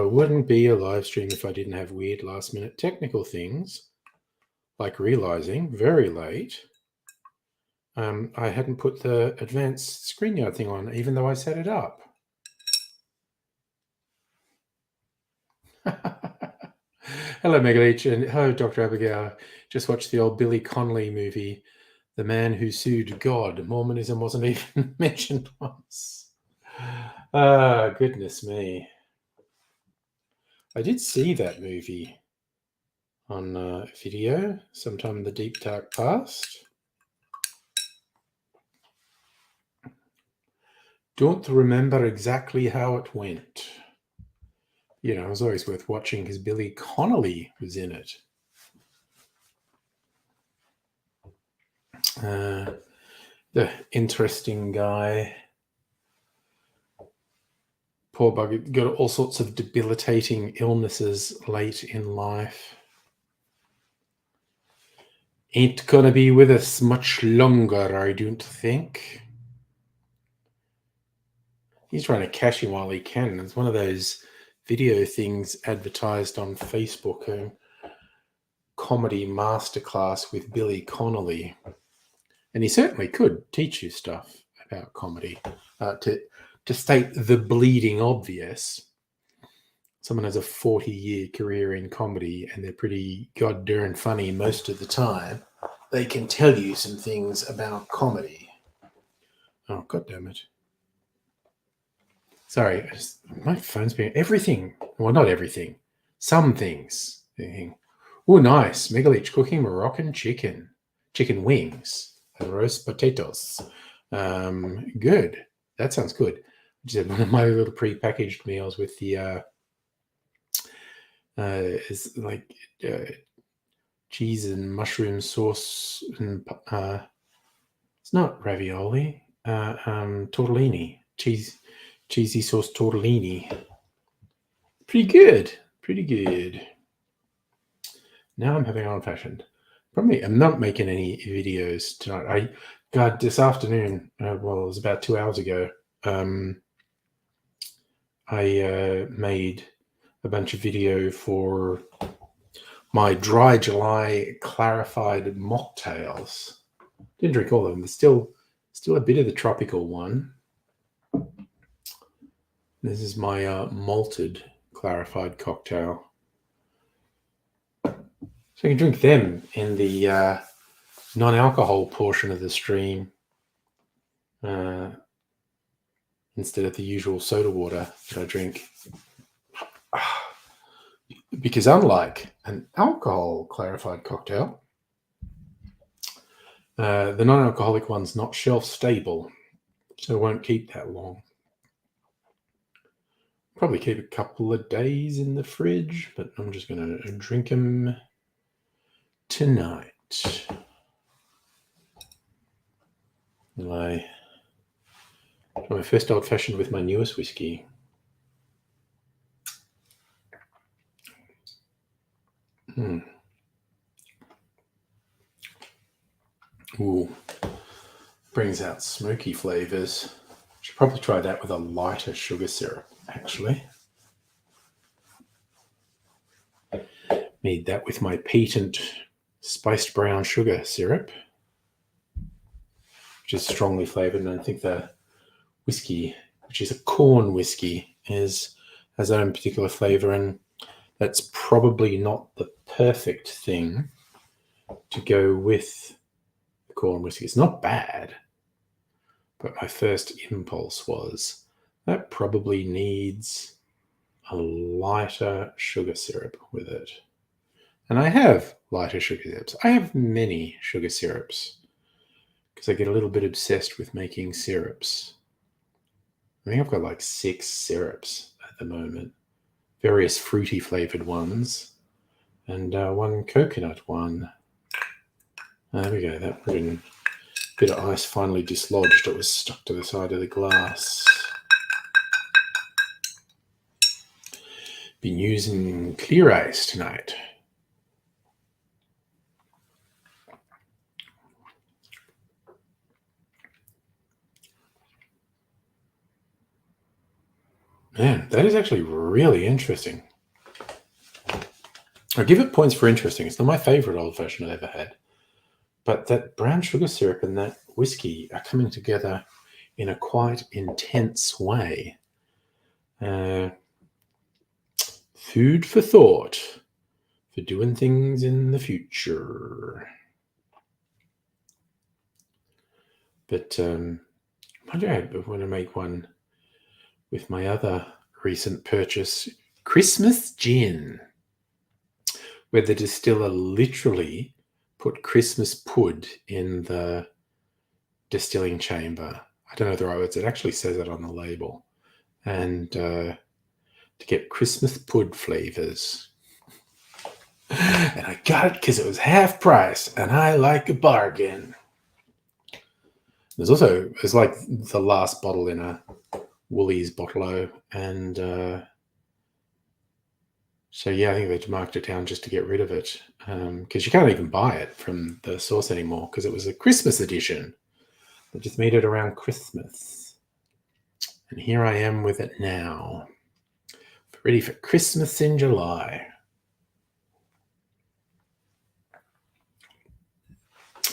Wouldn't be a live stream if I didn't have weird last minute technical things, like realizing very late I hadn't put the advanced ScreenYard thing on, even though I set it up. Hello, Megaleech, and hello, Dr. Abigail. Just watched the old Billy Connolly movie, The Man Who Sued God. Mormonism wasn't even mentioned once. Goodness me. I did see that movie on video sometime in the deep dark past. Don't remember exactly how it went. You know, it was always worth watching because Billy Connolly was in it. The interesting guy. Poor bugger, got all sorts of debilitating illnesses late in life. Ain't gonna be with us much longer, I don't think. He's trying to cash in while he can. It's one of those video things advertised on Facebook, comedy masterclass with Billy Connolly. And he certainly could teach you stuff about comedy. To state the bleeding obvious, someone has a 40-year career in comedy and they're pretty goddamn funny most of the time. They can tell you some things about comedy. Oh, God damn it. Sorry, my phone's been everything. Well, not everything. Some things. Oh, nice. Megaleech cooking Moroccan chicken. Chicken wings and roast potatoes. Good. That sounds good. Just one of my little pre-packaged meals with the is like cheese and mushroom sauce and it's not ravioli, tortellini, cheesy sauce tortellini. Pretty good. Now I'm having old-fashioned. Probably I'm not making any videos tonight. This afternoon, well, it was about 2 hours ago, I made a bunch of video for my dry July clarified mocktails. Didn't drink all of them. There's still a bit of the tropical one. This is my malted clarified cocktail. So you can drink them in the non-alcohol portion of the stream instead of the usual soda water that I drink. Because unlike an alcohol clarified cocktail, the non-alcoholic one's not shelf stable, so it won't keep that long. Probably keep a couple of days in the fridge, but I'm just going to drink them tonight. I try my first old-fashioned with my newest whiskey. Ooh, brings out smoky flavors. Should probably try that with a lighter sugar syrup, actually. Made that with my patent spiced brown sugar syrup, which is strongly flavored, and I think the whiskey, which is a corn whiskey, has its own particular flavor, and that's probably not the perfect thing to go with the corn whiskey. It's not bad, but my first impulse was that probably needs a lighter sugar syrup with it. And I have lighter sugar syrups. I have many sugar syrups because I get a little bit obsessed with making syrups. I think I've got like 6 syrups at the moment. Various fruity flavored ones, and one coconut one. There we go. That bit of ice finally dislodged. It was stuck to the side of the glass. Been using clear ice tonight. Man, that is actually really interesting. I give it points for interesting. It's not my favorite old fashioned I've ever had. But that brown sugar syrup and that whiskey are coming together in a quite intense way. Food for thought for doing things in the future. But I want to make one with my other recent purchase, Christmas gin, where the distiller literally put Christmas pud in the distilling chamber. I don't know the right words. It actually says it on the label. And to get Christmas pud flavors. And I got it because it was half price, and I like a bargain. There's like the last bottle in a Woolies bottle-o, and so yeah, I think they marked it down just to get rid of it, because you can't even buy it from the source anymore because it was a Christmas edition. They just made it around Christmas, and here I am with it now, ready for Christmas in July.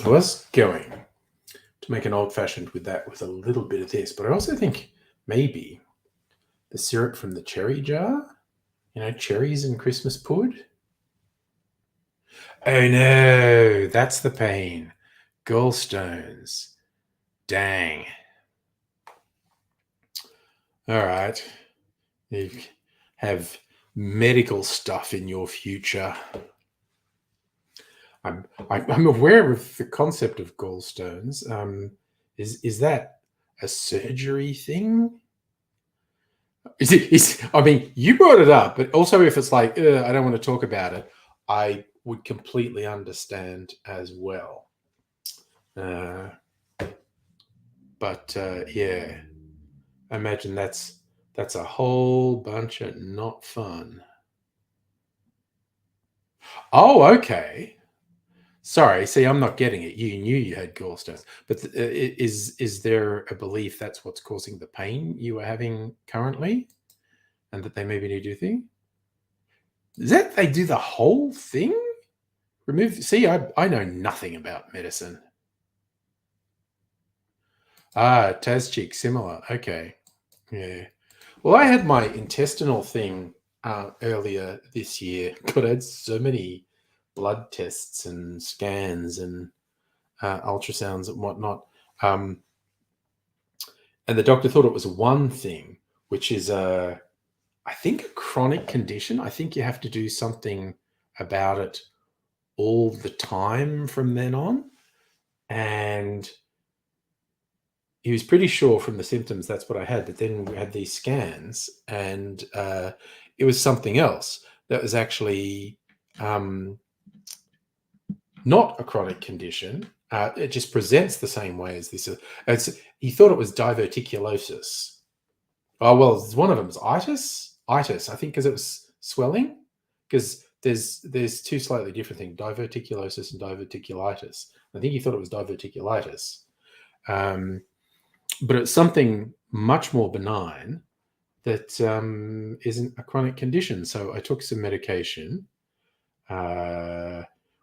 I was going to make an old-fashioned with that with a little bit of this, but I also think maybe the syrup from the cherry jar, cherries and Christmas pud. Oh no, that's the pain. Gallstones. Dang. All right. You have medical stuff in your future. I'm aware of the concept of gallstones. Is that a surgery thing? I mean, you brought it up, but also if it's like, I don't want to talk about it, I would completely understand as well. But yeah, I imagine that's a whole bunch of not fun. Oh, okay. Sorry, see, I'm not getting it. You knew you had gallstones, but is there a belief that's what's causing the pain you are having currently, and that they maybe need to do thing? Is that they do the whole thing? Remove? See, I know nothing about medicine. Tas cheek, similar. Okay, yeah. Well, I had my intestinal thing earlier this year. God, I had so many blood tests and scans and ultrasounds and whatnot. And the doctor thought it was one thing, which is I think a chronic condition. I think you have to do something about it all the time from then on. And he was pretty sure from the symptoms that's what I had. But then we had these scans, and it was something else that was actually not a chronic condition. It just presents the same way as this. He thought it was diverticulosis. Oh, well, one of them is itis. Itis, I think, because it was swelling. Because there's two slightly different things: diverticulosis and diverticulitis. I think he thought it was diverticulitis, but it's something much more benign that isn't a chronic condition. So I took some medication.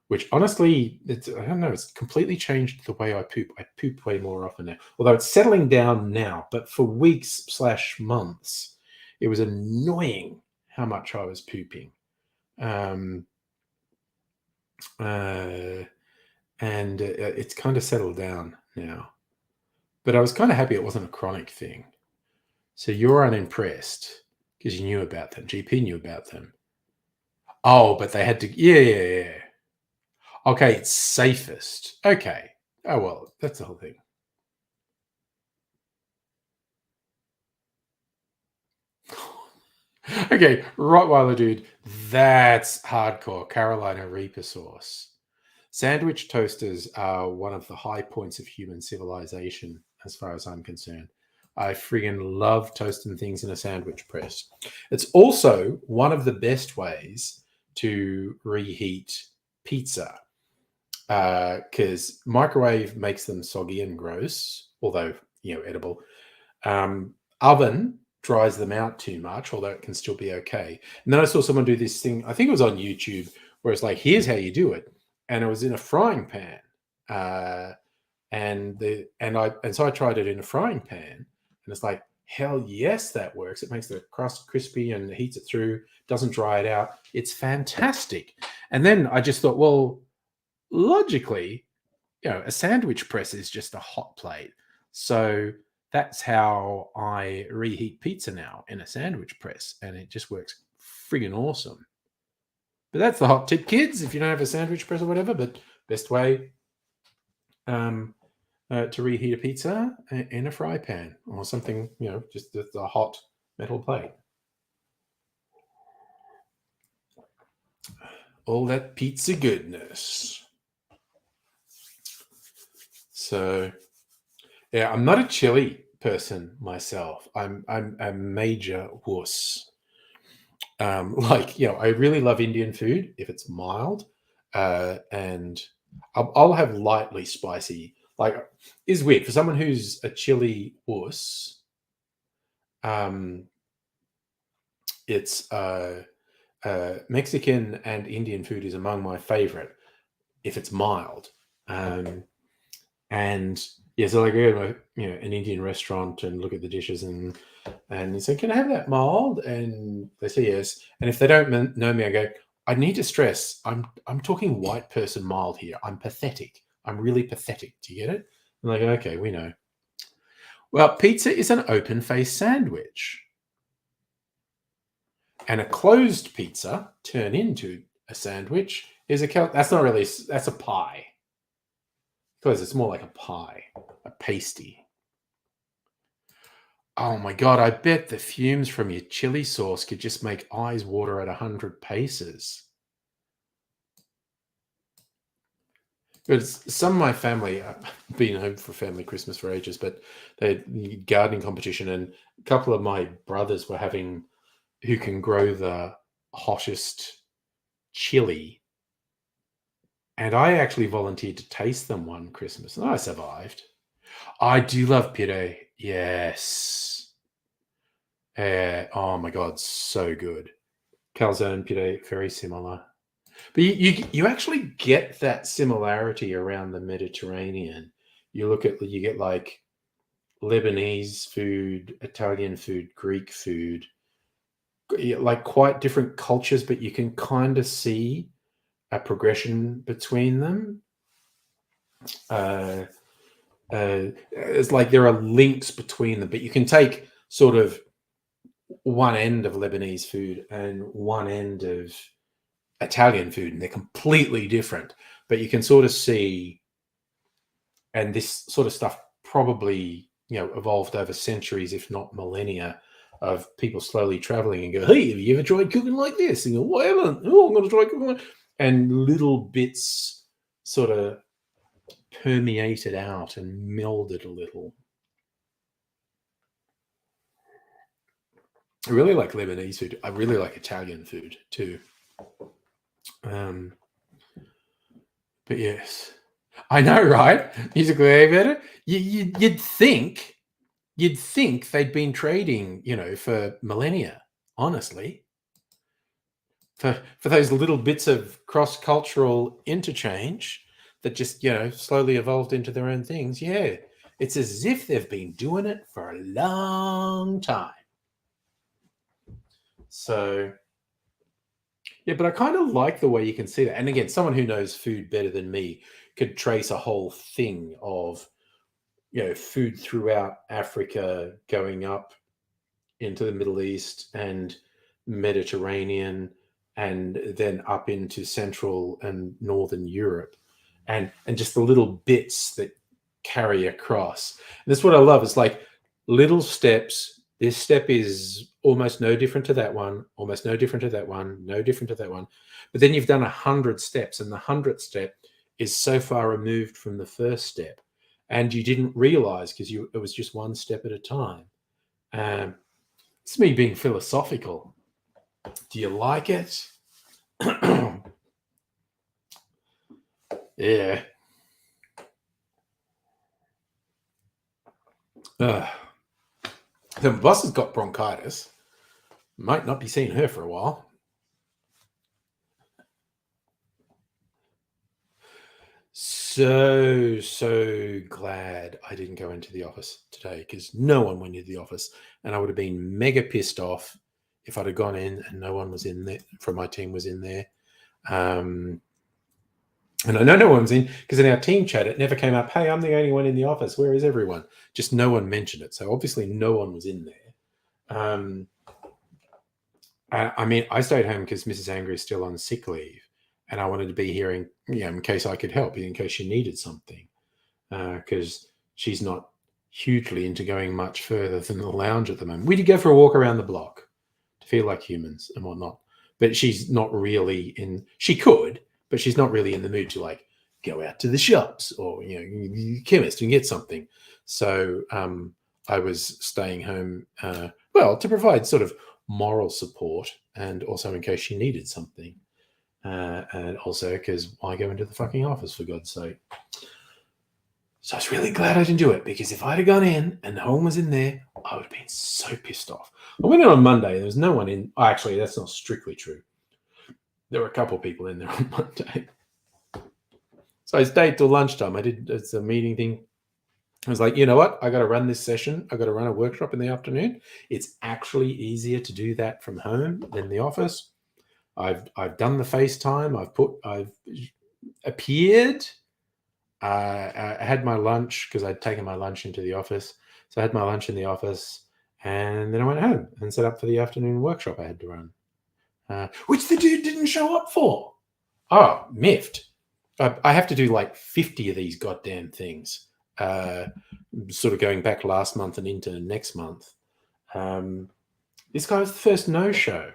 Which honestly, I don't know, it's completely changed the way I poop. I poop way more often now, although it's settling down now. But for weeks/months, it was annoying how much I was pooping. And it's kind of settled down now. But I was kind of happy it wasn't a chronic thing. So you're unimpressed because you knew about them. GP knew about them. Oh, but they had to, yeah. Okay, it's safest. Okay. Oh, well, that's the whole thing. Okay, Rottweiler dude, that's hardcore Carolina Reaper sauce. Sandwich toasters are one of the high points of human civilization, as far as I'm concerned. I friggin' love toasting things in a sandwich press. It's also one of the best ways to reheat pizza because microwave makes them soggy and gross, although edible. Oven dries them out too much, although it can still be okay. And then I saw someone do this thing. I think it was on YouTube, where it's like, here's how you do it, and it was in a frying pan. So I tried it in a frying pan, and it's like, hell yes, that works. It makes the crust crispy and heats it through, doesn't dry it out. It's fantastic. And then I just thought, well, logically, a sandwich press is just a hot plate. So that's how I reheat pizza now, in a sandwich press, and it just works friggin' awesome. But that's the hot tip, kids, if you don't have a sandwich press or whatever. But best way to reheat a pizza in a fry pan or something, just a hot metal plate. All that pizza goodness. So, yeah, I'm not a chili person myself. I'm a major wuss. I really love Indian food if it's mild, and I'll have lightly spicy. Like, is weird for someone who's a chili wuss. It's Mexican and Indian food is among my favorite if it's mild. And yeah, so like I go to an Indian restaurant and look at the dishes and you say, can I have that mild? And they say yes. And if they don't know me, I go, I need to stress, I'm talking white person mild here. I'm pathetic. I'm really pathetic. Do you get it? And they go, okay, we know. Well, pizza is an open-faced sandwich. And a closed pizza turned into a sandwich is that's a pie. Because it's more like a pie, a pasty. Oh my God, I bet the fumes from your chili sauce could just make eyes water at 100 paces. Because some of my family, I've been home for family Christmas for ages, but they had gardening competition, and a couple of my brothers were having who can grow the hottest chili. And I actually volunteered to taste them one Christmas, and I survived. I do love puree. Yes. Oh my God, so good. Calzone puree, very similar. But you actually get that similarity around the Mediterranean. You get like Lebanese food, Italian food, Greek food, like quite different cultures, but you can kind of see a progression between them. It's like there are links between them, but you can take sort of one end of Lebanese food and one end of Italian food, and they're completely different. But you can sort of see, and this sort of stuff probably evolved over centuries, if not millennia, of people slowly traveling and go, hey, have you ever tried cooking like this? And you go, well, I haven't. Oh, I'm going to try cooking like. And little bits sort of permeated out and melded a little. I really like Lebanese food. I really like Italian food too. But yes, I know, right? Musically better. You'd think they'd been trading, for millennia. Honestly, for those little bits of cross-cultural interchange that just slowly evolved into their own things. Yeah, it's as if they've been doing it for a long time. So yeah, but I kind of like the way you can see that. And again, someone who knows food better than me could trace a whole thing of food throughout Africa going up into the Middle East and Mediterranean, and then up into Central and Northern Europe, and just the little bits that carry across. And that's what I love. It's like little steps This step is almost no different to that one, almost no different to that one, no different to that one. But then you've done 100 steps, and the 100th step is so far removed from the first step, and you didn't realize because it was just one step at a time. It's me being philosophical. Do you like it? Yeah. The boss has got bronchitis. Might not be seeing her for a while. So glad I didn't go into the office today, because no one went into the office, and I would have been mega pissed off if I'd have gone in and no one was in there from my team was in there. And I know no one was in, because in our team chat it never came up, hey, I'm the only one in the office, where is everyone? Just no one mentioned it. So obviously no one was in there. I mean, I stayed home because Mrs. Angry is still on sick leave, and I wanted to be here in case I could help, in case she needed something, because she's not hugely into going much further than the lounge at the moment. We did go for a walk around the block to feel like humans and whatnot, but she's not really in. She could, but she's not really in the mood to like go out to the shops or chemist and get something. So I was staying home, to provide sort of moral support, and also in case she needed something, and also because why go into the fucking office, for God's sake? So I was really glad I didn't do it, because if I'd have gone in and no one was in there, I would have been so pissed off. I went in on Monday, there was no one in. Actually, that's not strictly true. There were a couple of people in there on Monday. So I stayed till lunchtime. It's a meeting thing. I was like, you know what? I got to run this session. I got to run a workshop in the afternoon. It's actually easier to do that from home than the office. I've done the FaceTime. I've appeared. I had my lunch because I'd taken my lunch into the office. So I had my lunch in the office, and then I went home and set up for the afternoon workshop I had to run, which the dude didn't show up for. Oh, miffed. I have to do like 50 of these goddamn things, sort of going back last month and into next month. This guy was the first no-show.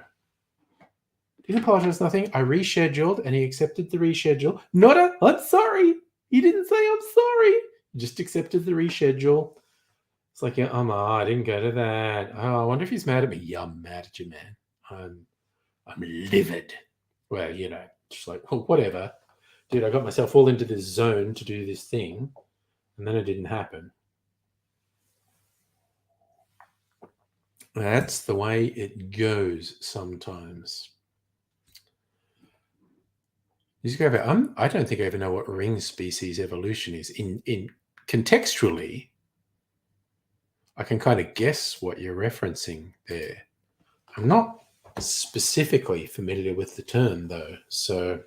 Didn't apologize, nothing. I rescheduled, and he accepted the reschedule. I'm sorry. He didn't say I'm sorry. He just accepted the reschedule. It's like, I didn't go to that. Oh, I wonder if he's mad at me. Yeah, I'm mad at you, man. I'm livid. Well, just like, whatever. Dude, I got myself all into this zone to do this thing, and then it didn't happen. That's the way it goes sometimes. I don't think I even know what ring species evolution is. In contextually, I can kind of guess what you're referencing there. I'm not specifically familiar with the term, though, so...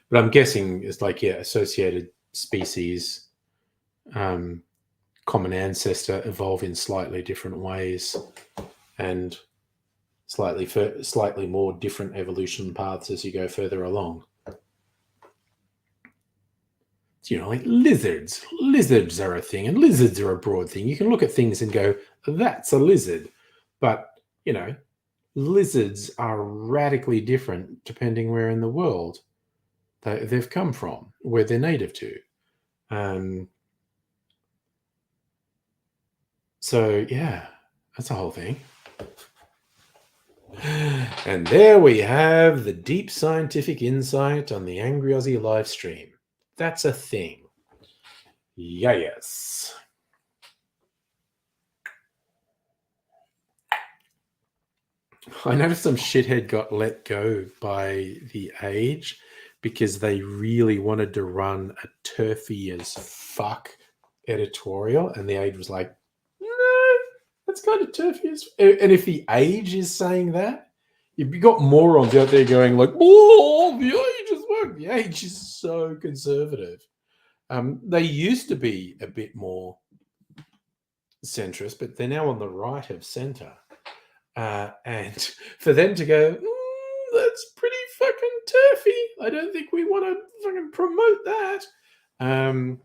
But I'm guessing it's like, associated species, common ancestor, evolve in slightly different ways, and slightly more different evolution paths as you go further along. Like lizards. Lizards are a thing, and lizards are a broad thing. You can look at things and go, that's a lizard. But, lizards are radically different depending where in the world they've come from, where they're native to. So, yeah, that's a whole thing. And there we have the deep scientific insight on the Angry Aussie live stream. That's a thing. Yes. I noticed some shithead got let go by the Age because they really wanted to run a turfy as fuck editorial, and the Age was like, no, that's kind of turfy as... And if the Age is saying that, you've got morons out there going like, oh, the Age is work. The Age is so conservative. They used to be a bit more centrist, but they're now on the right of centre. And for them to go, that's pretty fucking turfy. I don't think we want to fucking promote that. And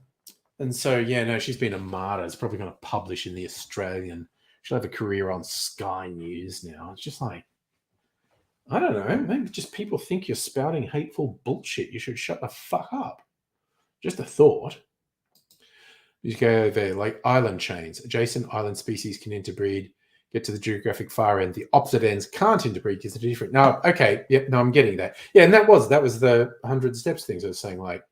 so, she's been a martyr. It's probably going to publish in the Australian. She'll have a career on Sky News now. It's just like, I don't know. Maybe just people think you're spouting hateful bullshit. You should shut the fuck up. Just a thought. You go there, like island chains. Adjacent island species can interbreed. Get to the geographic far end. The opposite ends can't interbreed because they're different. No, okay. Yep, no, I'm getting that. Yeah, and that was the 100 steps things I was saying. Like,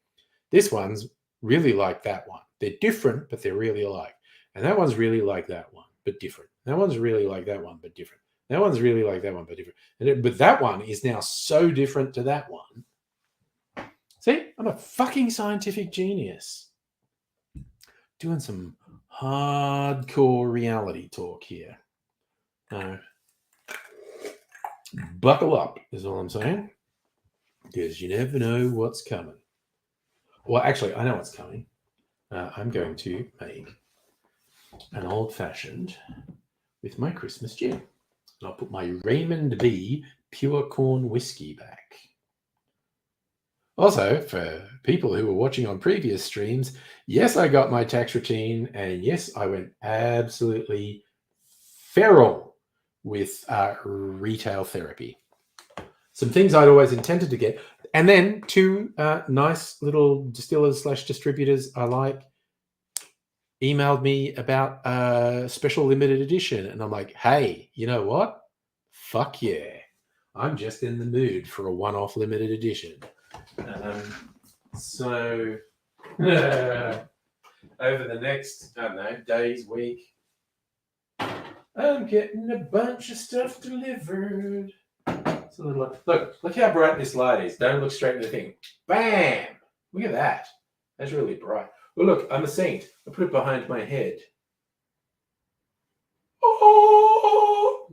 this one's really like that one. They're different, but they're really alike. And that one's really like that one, but different. That one's really like that one, but different. That one's really like that one, but different. But that one is now so different to that one. See, I'm a fucking scientific genius. Doing some hardcore reality talk here. Buckle up is all I'm saying. Because you never know what's coming. Well, actually, I know what's coming. I'm going to make an old-fashioned with my Christmas gin. And I'll put my Raymond B pure corn whiskey back. Also, for people who were watching on previous streams, yes, I got my tax routine, and yes, I went absolutely feral with retail therapy. Some things I'd always intended to get. And then two nice little distillers/distributors I like emailed me about a special limited edition. And I'm like, hey, you know what? Fuck yeah. I'm just in the mood for a one-off limited edition. So over the next, I don't know, days, week, I'm getting a bunch of stuff delivered. It's a little, look how bright this light is. Don't look straight at the thing. Bam! Look at that. That's really bright. Well, look, I'm a saint. I put it behind my head. Oh!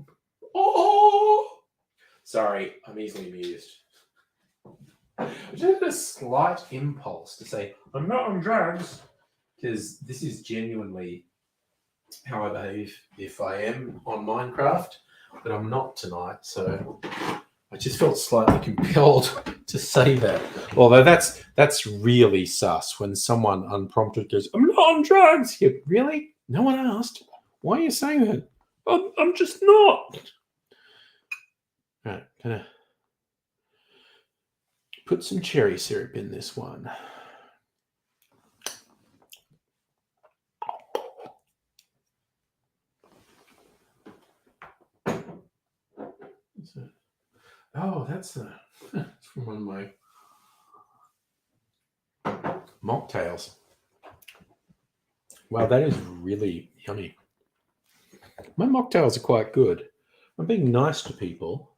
Sorry, I'm easily amused. I just had a slight impulse to say, I'm not on drugs, because this is genuinely how I behave if I am on Minecraft, but I'm not tonight, so I just felt slightly compelled to say that. Although that's really sus when someone unprompted goes, I'm not on drugs. You, really? No one asked. Why are you saying that? I'm just not. All right, gonna put some cherry syrup in this one. Oh, that's from one of my mocktails. Wow, that is really yummy. My mocktails are quite good. I'm being nice to people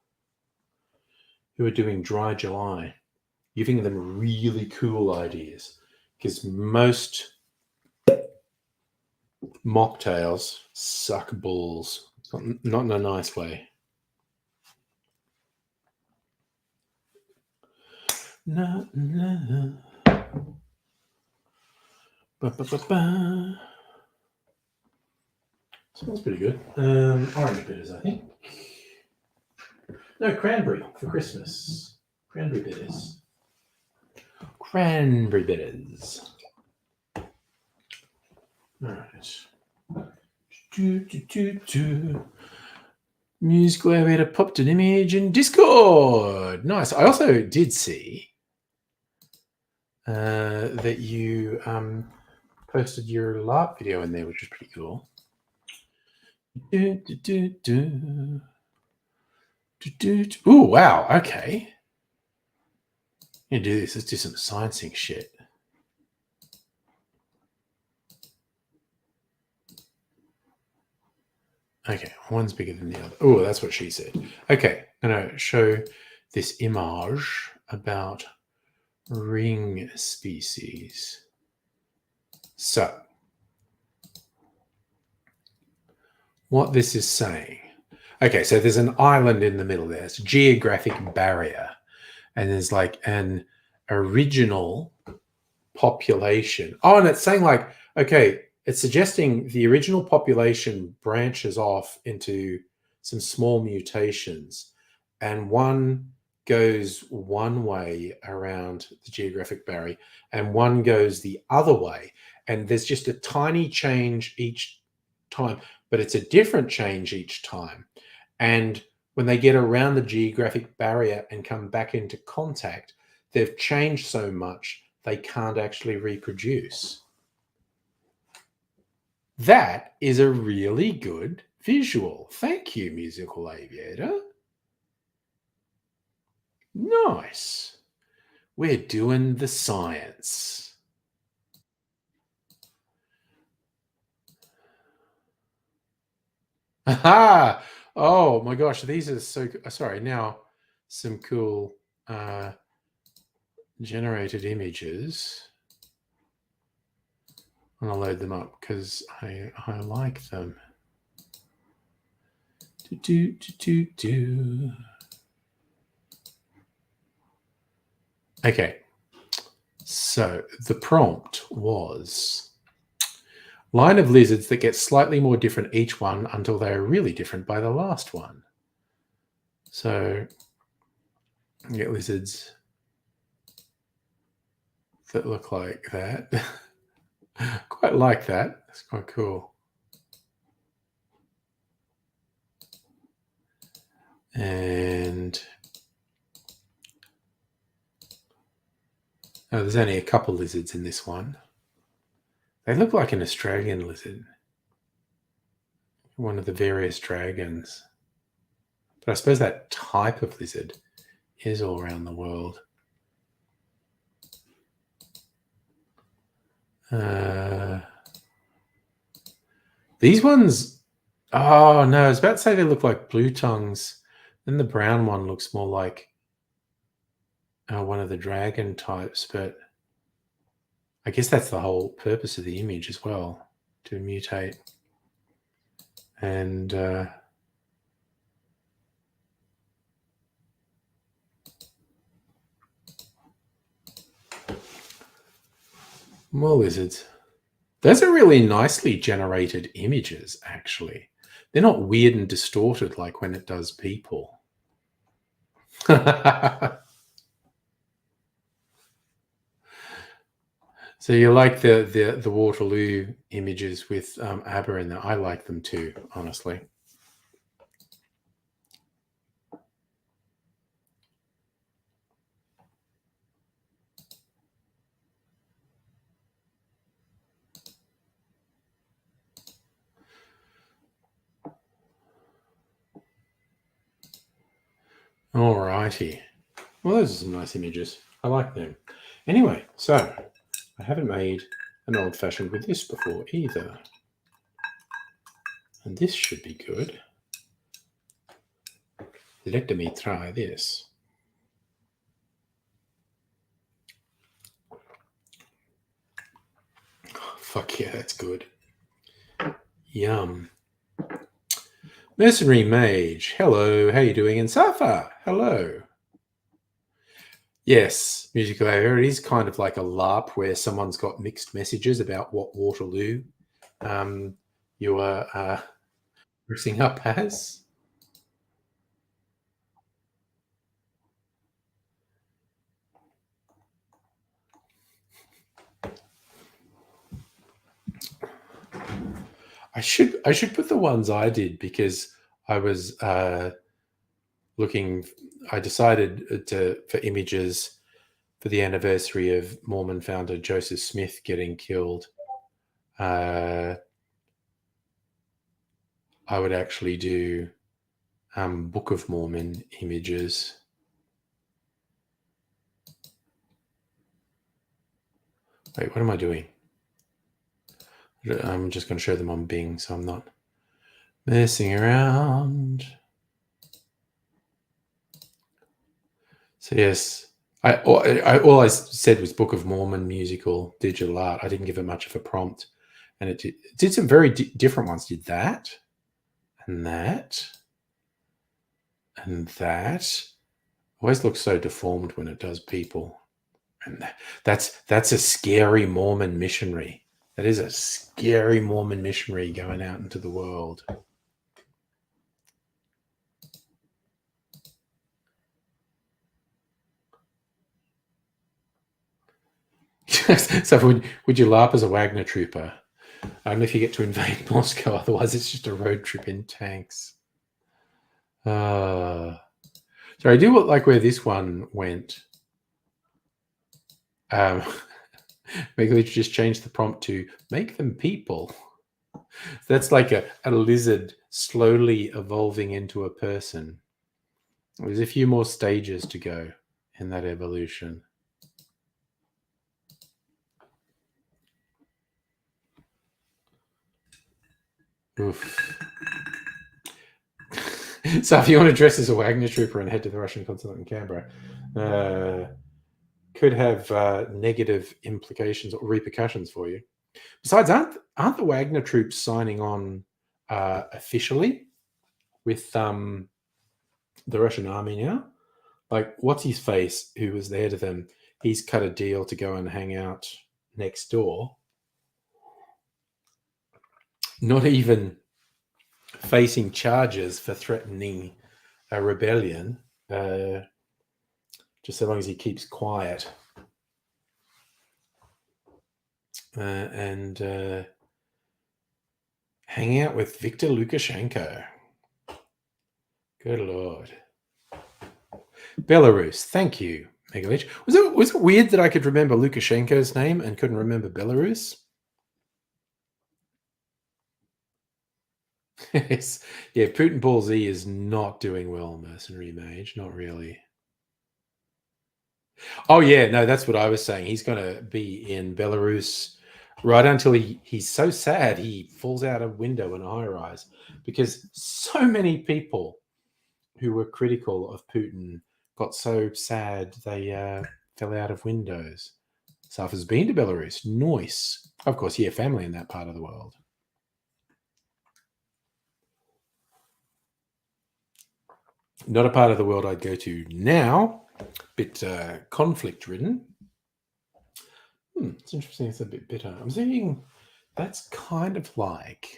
who are doing dry July, giving them really cool ideas, because most mocktails suck balls, not in a nice way. Na, na. Ba, ba, ba, ba. Smells pretty good. Orange bitters, I think. No, cranberry for Christmas. Cranberry bitters. Cranberry bitters. All right. Music Elevator popped an image in Discord. Nice. I also did see that you posted your LARP video in there, which was pretty cool. Oh, wow. Okay. I'm going to do this. Let's do some sciencing shit. Okay, one's bigger than the other. Oh, that's what she said. Okay, I'm going to show this image about ring species. So, what this is saying. Okay, so there's an island in the middle there. It's a geographic barrier. And there's like an original population. Oh, and it's saying like, okay, it's suggesting the original population branches off into some small mutations, and one goes one way around the geographic barrier and one goes the other way. And there's just a tiny change each time, but it's a different change each time. And when they get around the geographic barrier and come back into contact, they've changed so much they can't actually reproduce. That is a really good visual. Thank you, Musical Aviator. Nice. We're doing the science. Aha! Oh my gosh, these are so sorry. Now, some cool generated images. I'm gonna load them up because I like them. Okay, so the prompt was line of lizards that get slightly more different each one until they are really different by the last one. So you get lizards that look like that. Quite like that. That's quite cool. And oh, there's only a couple lizards in this one. They look like an Australian lizard, one of the various dragons. But I suppose that type of lizard is all around the world. These ones, oh no, I was about to say they look like blue tongues. Then the brown one looks more like one of the dragon types, but I guess that's the whole purpose of the image as well, to mutate. And more lizards. Those are really nicely generated images, actually. They're not weird and distorted like when it does people. So you like the Waterloo images with ABBA in there? I like them too, honestly. All righty. Well, those are some nice images. I like them. Anyway, so I haven't made an old-fashioned with this before either. And this should be good. Let me try this. Oh, fuck yeah, that's good. Yum. Mercenary Mage, hello, how you doing? And Safa, hello. Yes, Musical Area, it is kind of like a LARP where someone's got mixed messages about what Waterloo you are dressing up as. I should put the ones I did because I was looking. I decided for images for the anniversary of Mormon founder Joseph Smith getting killed. I would actually do Book of Mormon images. Wait, what am I doing? I'm just going to show them on Bing, so I'm not messing around. So yes, all I said was Book of Mormon musical digital art. I didn't give it much of a prompt, and it did some very different ones. Did that, and that, and that. Always looks so deformed when it does people, and that's a scary Mormon missionary. That is a scary Mormon missionary going out into the world. So would you LARP as a Wagner trooper? Only if you get to invade Moscow, otherwise it's just a road trip in tanks. So I do like where this one went. Megalich just changed the prompt to make them people. That's like a lizard slowly evolving into a person. There's a few more stages to go in that evolution. Oof. So if you want to dress as a Wagner trooper and head to the Russian consulate in Canberra, could have negative implications or repercussions for you. Besides, aren't the Wagner troops signing on officially with the Russian army now? Like, what's his face, who was there to them? He's cut a deal to go and hang out next door. Not even facing charges for threatening a rebellion, just so long as he keeps quiet. And hang out with Viktor Lukashenko. Good Lord. Belarus. Thank you, Megalich. Was it weird that I could remember Lukashenko's name and couldn't remember Belarus? Yes. Yeah, Putin Ball Z is not doing well, Mercenary Mage. Not really. Oh, yeah. No, that's what I was saying. He's going to be in Belarus right until he's so sad he falls out a window in a high-rise, because so many people who were critical of Putin got so sad they fell out of windows. Safa's been to Belarus. Nice. Of course, yeah, family in that part of the world. Not a part of the world I'd go to now. Bit conflict-ridden. It's interesting. It's a bit bitter. I'm thinking that's kind of like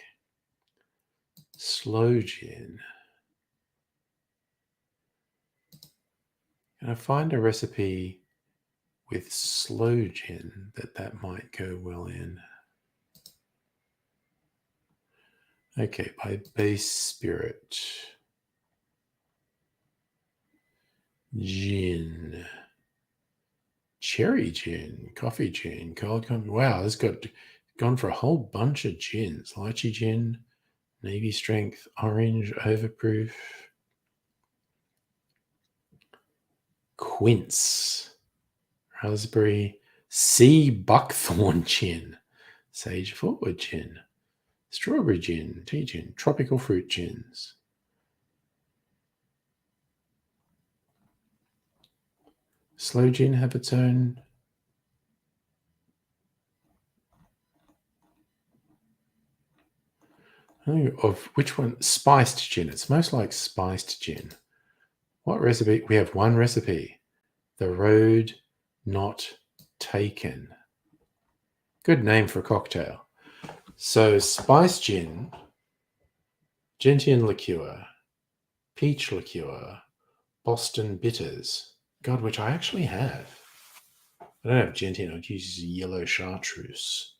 slow gin. Can I find a recipe with slow gin that might go well in? Okay, by base spirit. Gin. Cherry gin, coffee gin, cold coffee. Wow, this gone for a whole bunch of gins. Lychee gin, Navy strength, orange, overproof. Quince, raspberry, sea buckthorn gin, sage forward gin, strawberry gin, tea gin, tropical fruit gins. Slow gin have its own. Oh, of which one? Spiced gin. It's most like spiced gin. What recipe? We have one recipe. The Road Not Taken. Good name for a cocktail. So spiced gin, gentian liqueur, peach liqueur, Boston bitters. God, which I actually have. I don't have gentian. I'd use yellow chartreuse.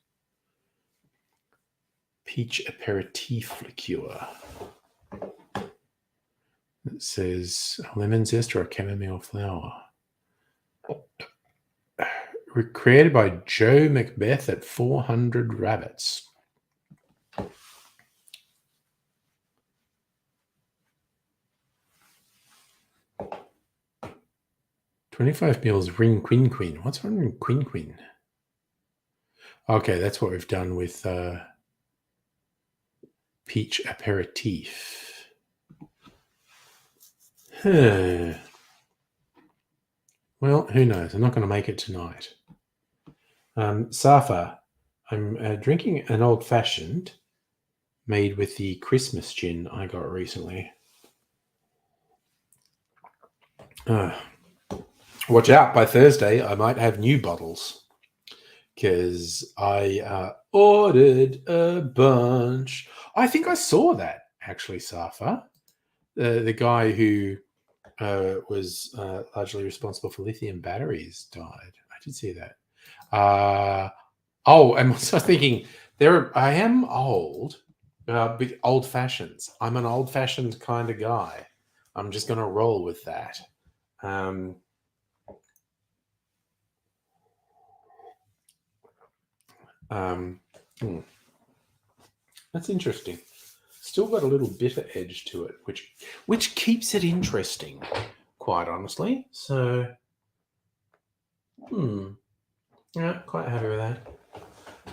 Peach aperitif liqueur. It says lemon zest or a chamomile flower. Created by Joe Macbeth at 400 Rabbits. $25 mils ring queen. What's one ring queen? Okay, that's what we've done with peach aperitif. Well, who knows? I'm not going to make it tonight. Safa, I'm drinking an old-fashioned made with the Christmas gin I got recently. Watch out, by Thursday I might have new bottles, because I ordered a bunch. I think I saw that, actually, Safa. The guy who was largely responsible for lithium batteries died. I did see that. And I was thinking I am old, big old fashions. I'm an old fashioned kind of guy. I'm just going to roll with that. Um, um, hmm, that's interesting. Still got a little bitter edge to it, which keeps it interesting, quite honestly. So, yeah, quite happy with that.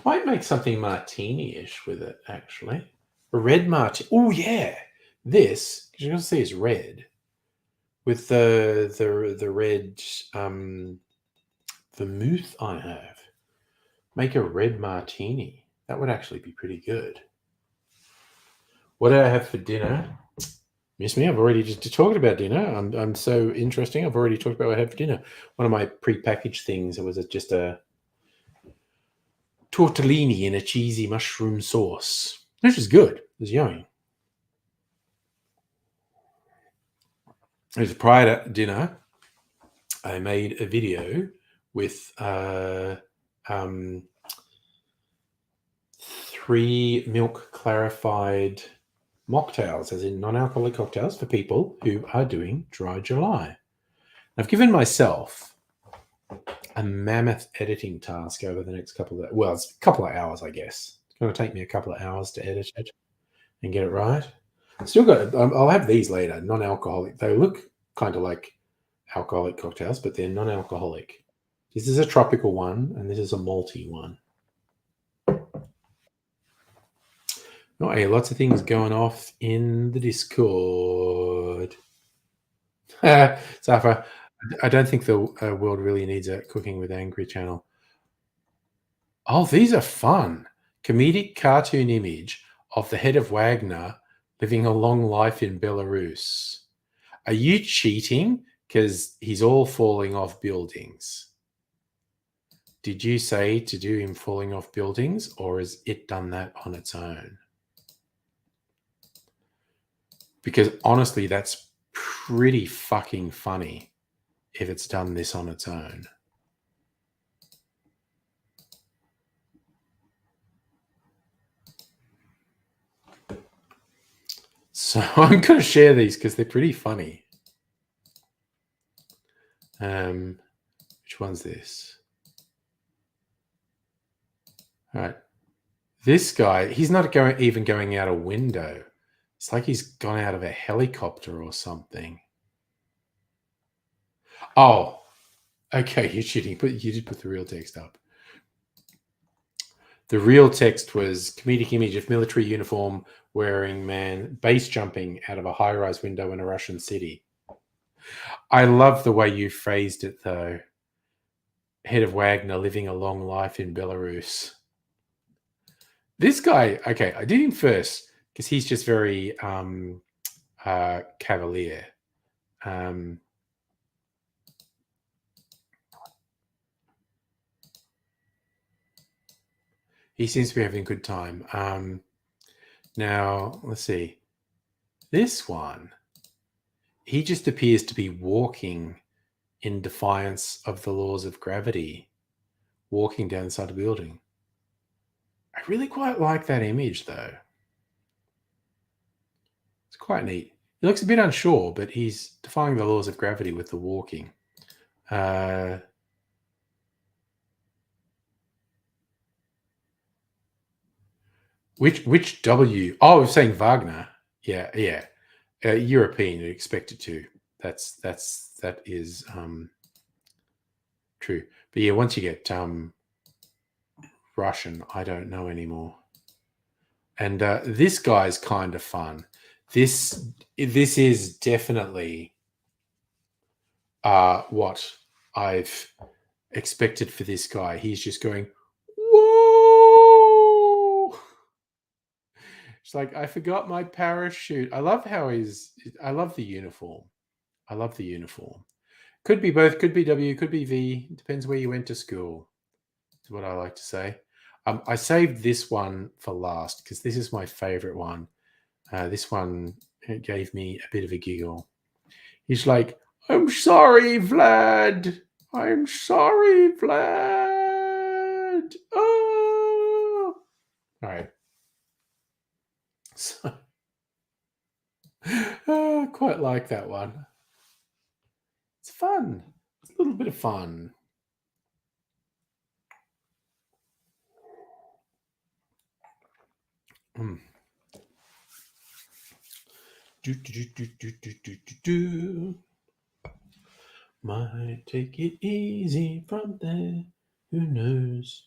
Might make something martini-ish with it, actually. A red martini. Oh yeah, this because you're gonna see is red with the red vermouth I have. Make a red martini. That would actually be pretty good. What did I have for dinner? Miss me. I've already just talked about dinner. I'm so interesting. I've already talked about what I had for dinner. One of my pre-packaged things was just a tortellini in a cheesy mushroom sauce, which is good. It was yummy. It was prior to dinner. I made a video with 3 milk clarified mocktails, as in non-alcoholic cocktails for people who are doing dry July. I've given myself a mammoth editing task over the next couple it's a couple of hours, I guess. It's going to take me a couple of hours to edit it and get it right. Still got. I'll have these later. Non-alcoholic. They look kind of like alcoholic cocktails, but they're non-alcoholic. This is a tropical one, and this is a malty one. Oh, hey, lots of things going off in the Discord. Safa, I don't think the world really needs a Cooking with Angry channel. Oh, these are fun. Comedic cartoon image of the head of Wagner living a long life in Belarus. Are you cheating? Because he's all falling off buildings. Did you say to do him falling off buildings, or has it done that on its own? Because honestly, that's pretty fucking funny if it's done this on its own. So I'm going to share these because they're pretty funny. Which one's this? All right. This guy, he's not even going out a window. It's like he's gone out of a helicopter or something. Oh, okay, you're cheating. You did put the real text up. The real text was comedic image of military uniform wearing man base jumping out of a high-rise window in a Russian city. I love the way you phrased it, though. Head of Wagner living a long life in Belarus. This guy, okay, I did him first because he's just very cavalier. He seems to be having a good time. Now, let's see. This one, he just appears to be walking in defiance of the laws of gravity, walking down the side of the building. I really quite like that image, though. It's quite neat. He looks a bit unsure, but he's defying the laws of gravity with the walking. Which W? Oh, I was saying Wagner. Yeah. European, you expect it to. That is true. But yeah, once you get Russian, I don't know anymore. And this guy's kind of fun. This is definitely what I've expected for this guy. He's just going, whoa! It's like, I forgot my parachute. I love I love the uniform. Could be both, could be W, could be V. Depends where you went to school, is what I like to say. I saved this one for last because this is my favorite one. This one gave me a bit of a giggle. He's like, I'm sorry, Vlad. I'm sorry, Vlad. Oh. All right. So, I quite like that one. It's fun. It's a little bit of fun. Mm. Do, do, do, do, do, do, do, do, do. Might take it easy from there. Who knows?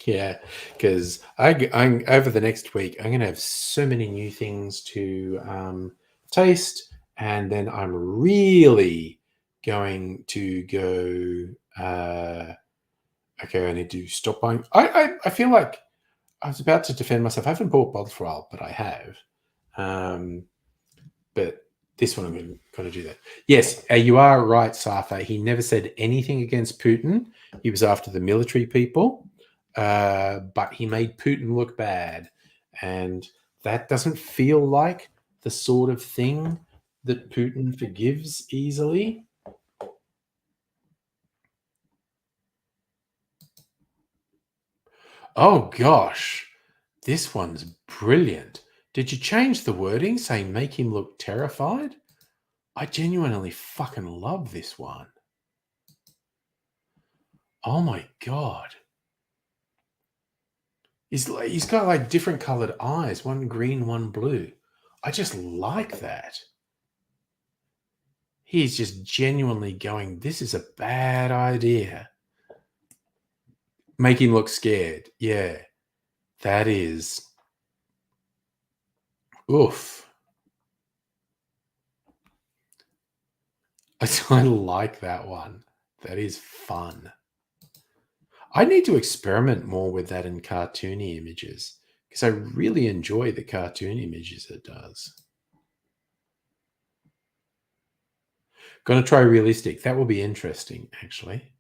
Yeah, because I'm over the next week. I'm going to have so many new things to taste, and then I'm really going to go. Okay, I need to stop buying. I feel like I was about to defend myself. I haven't bought bottles for a while, but I have. But this one, I'm going to do that. Yes, you are right, Safa. He never said anything against Putin. He was after the military people, but he made Putin look bad. And that doesn't feel like the sort of thing that Putin forgives easily. Oh, gosh. This one's brilliant. Did you change the wording, saying make him look terrified? I genuinely fucking love this one. Oh my god. He's got like different colored eyes, one green, one blue. I just like that. He's just genuinely going, this is a bad idea. Make him look scared. Yeah. That is. Oof. I like that one. That is fun. I need to experiment more with that in cartoony images because I really enjoy the cartoon images it does. Going to try realistic. That will be interesting, actually.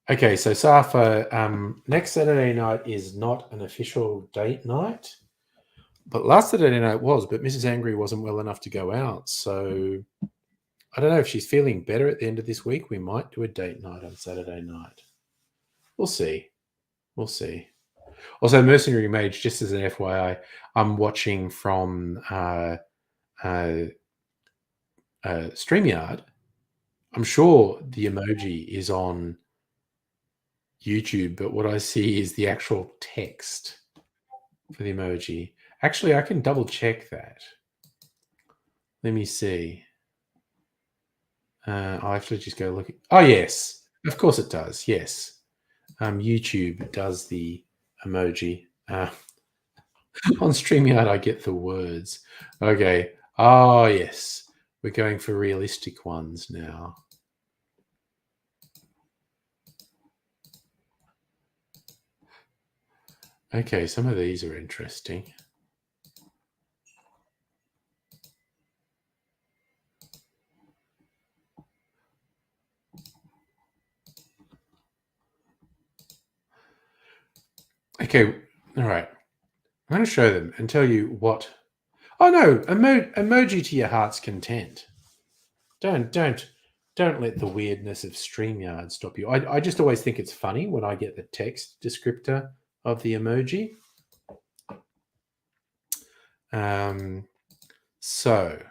Okay, so Safa, next Saturday night is not an official date night, but last Saturday night was, but Mrs. Angry wasn't well enough to go out. So I don't know if she's feeling better at the end of this week. We might do a date night on Saturday night. We'll see. We'll see. Also, Mercenary Mage, just as an FYI, I'm watching from StreamYard. I'm sure the emoji is on YouTube, but what I see is the actual text for the emoji. Actually, I can double check that. Let me see. I'll have to just go look. Oh, yes. Of course it does. Yes. YouTube does the emoji. On StreamYard, I get the words. Okay. Oh, yes. We're going for realistic ones now. Okay, some of these are interesting. Okay, all right. I'm going to show them and tell you what. Oh no, emoji to your heart's content. Don't let the weirdness of StreamYard stop you. I just always think it's funny when I get the text descriptor of the emoji. So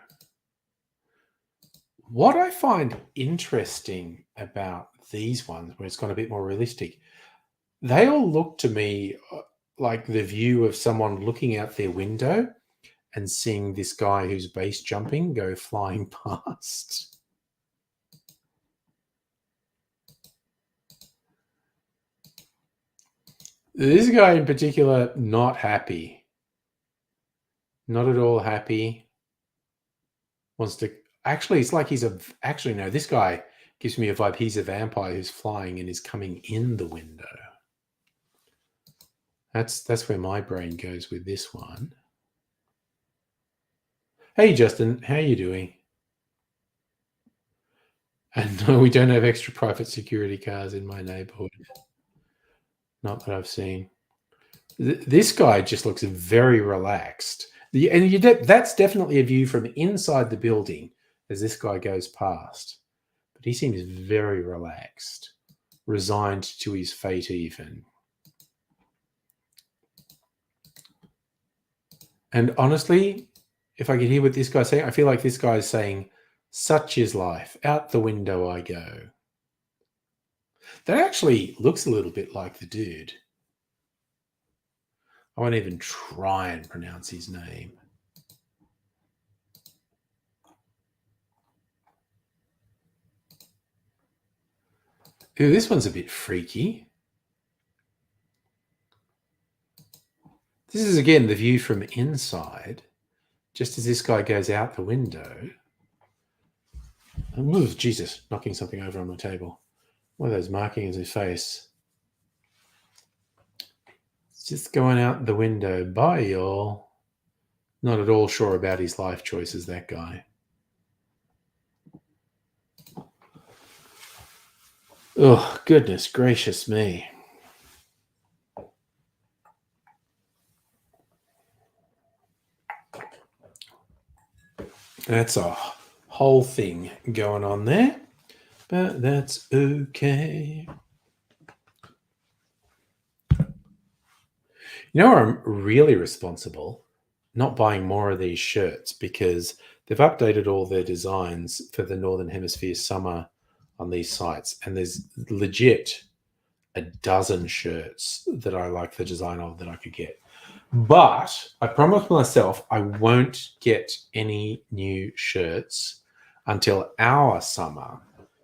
what I find interesting about these ones, where it's gone a bit more realistic, they all look to me like the view of someone looking out their window and seeing this guy who's base jumping go flying past. This guy in particular, not happy. Not at all happy. Wants to... Actually, it's like he's a... Actually, no, this guy gives me a vibe. He's a vampire who's flying and is coming in the window. That's where my brain goes with this one. Hey, Justin, how are you doing? And no, we don't have extra private security cars in my neighborhood. Not that I've seen. This guy just looks very relaxed. That's definitely a view from inside the building as this guy goes past. But he seems very relaxed. resigned to his fate even. And honestly, if I could hear what this guy's saying, I feel like this guy's saying, such is life. Out the window I go. That actually looks a little bit like the dude. I won't even try and pronounce his name. Ooh, this one's a bit freaky. This is, again, the view from inside, just as this guy goes out the window. Oh, Jesus, knocking something over on my table. One of those markings in his face. It's just going out the window. Bye, y'all. Not at all sure about his life choices, that guy. Oh, goodness gracious me. That's a whole thing going on there, but that's okay. You know, I'm really responsible not buying more of these shirts because they've updated all their designs for the Northern Hemisphere summer on these sites, and there's legit a dozen shirts that I like the design of that I could get. But I promised myself I won't get any new shirts until our summer,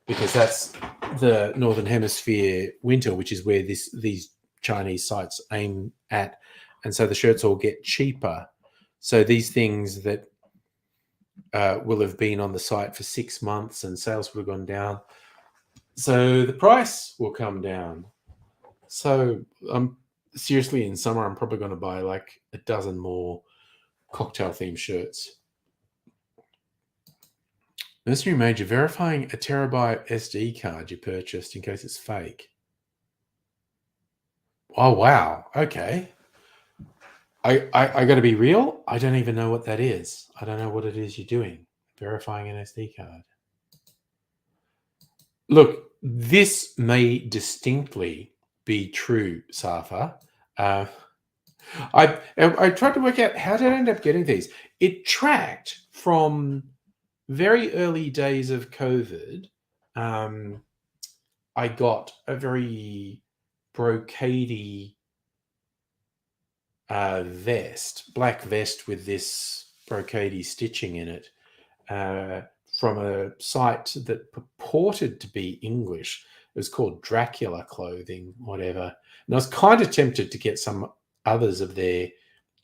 because that's the Northern Hemisphere winter, which is where these Chinese sites aim at. And so the shirts all get cheaper. So these things that will have been on the site for 6 months and sales would have gone down. So the price will come down. So seriously, in summer, I'm probably going to buy like a dozen more cocktail themed shirts. Mystery Major, verifying a terabyte SD card you purchased in case it's fake. Oh, wow. Okay. I got to be real. I don't even know what that is. I don't know what it is you're doing. Verifying an SD card. Look, this may distinctly be true, Safa. I tried to work out how did I end up getting these. It tracked from very early days of COVID. I got a very brocadey vest, black vest with this brocadey stitching in it, from a site that purported to be English. It was called Dracula Clothing, whatever. And I was kind of tempted to get some others of their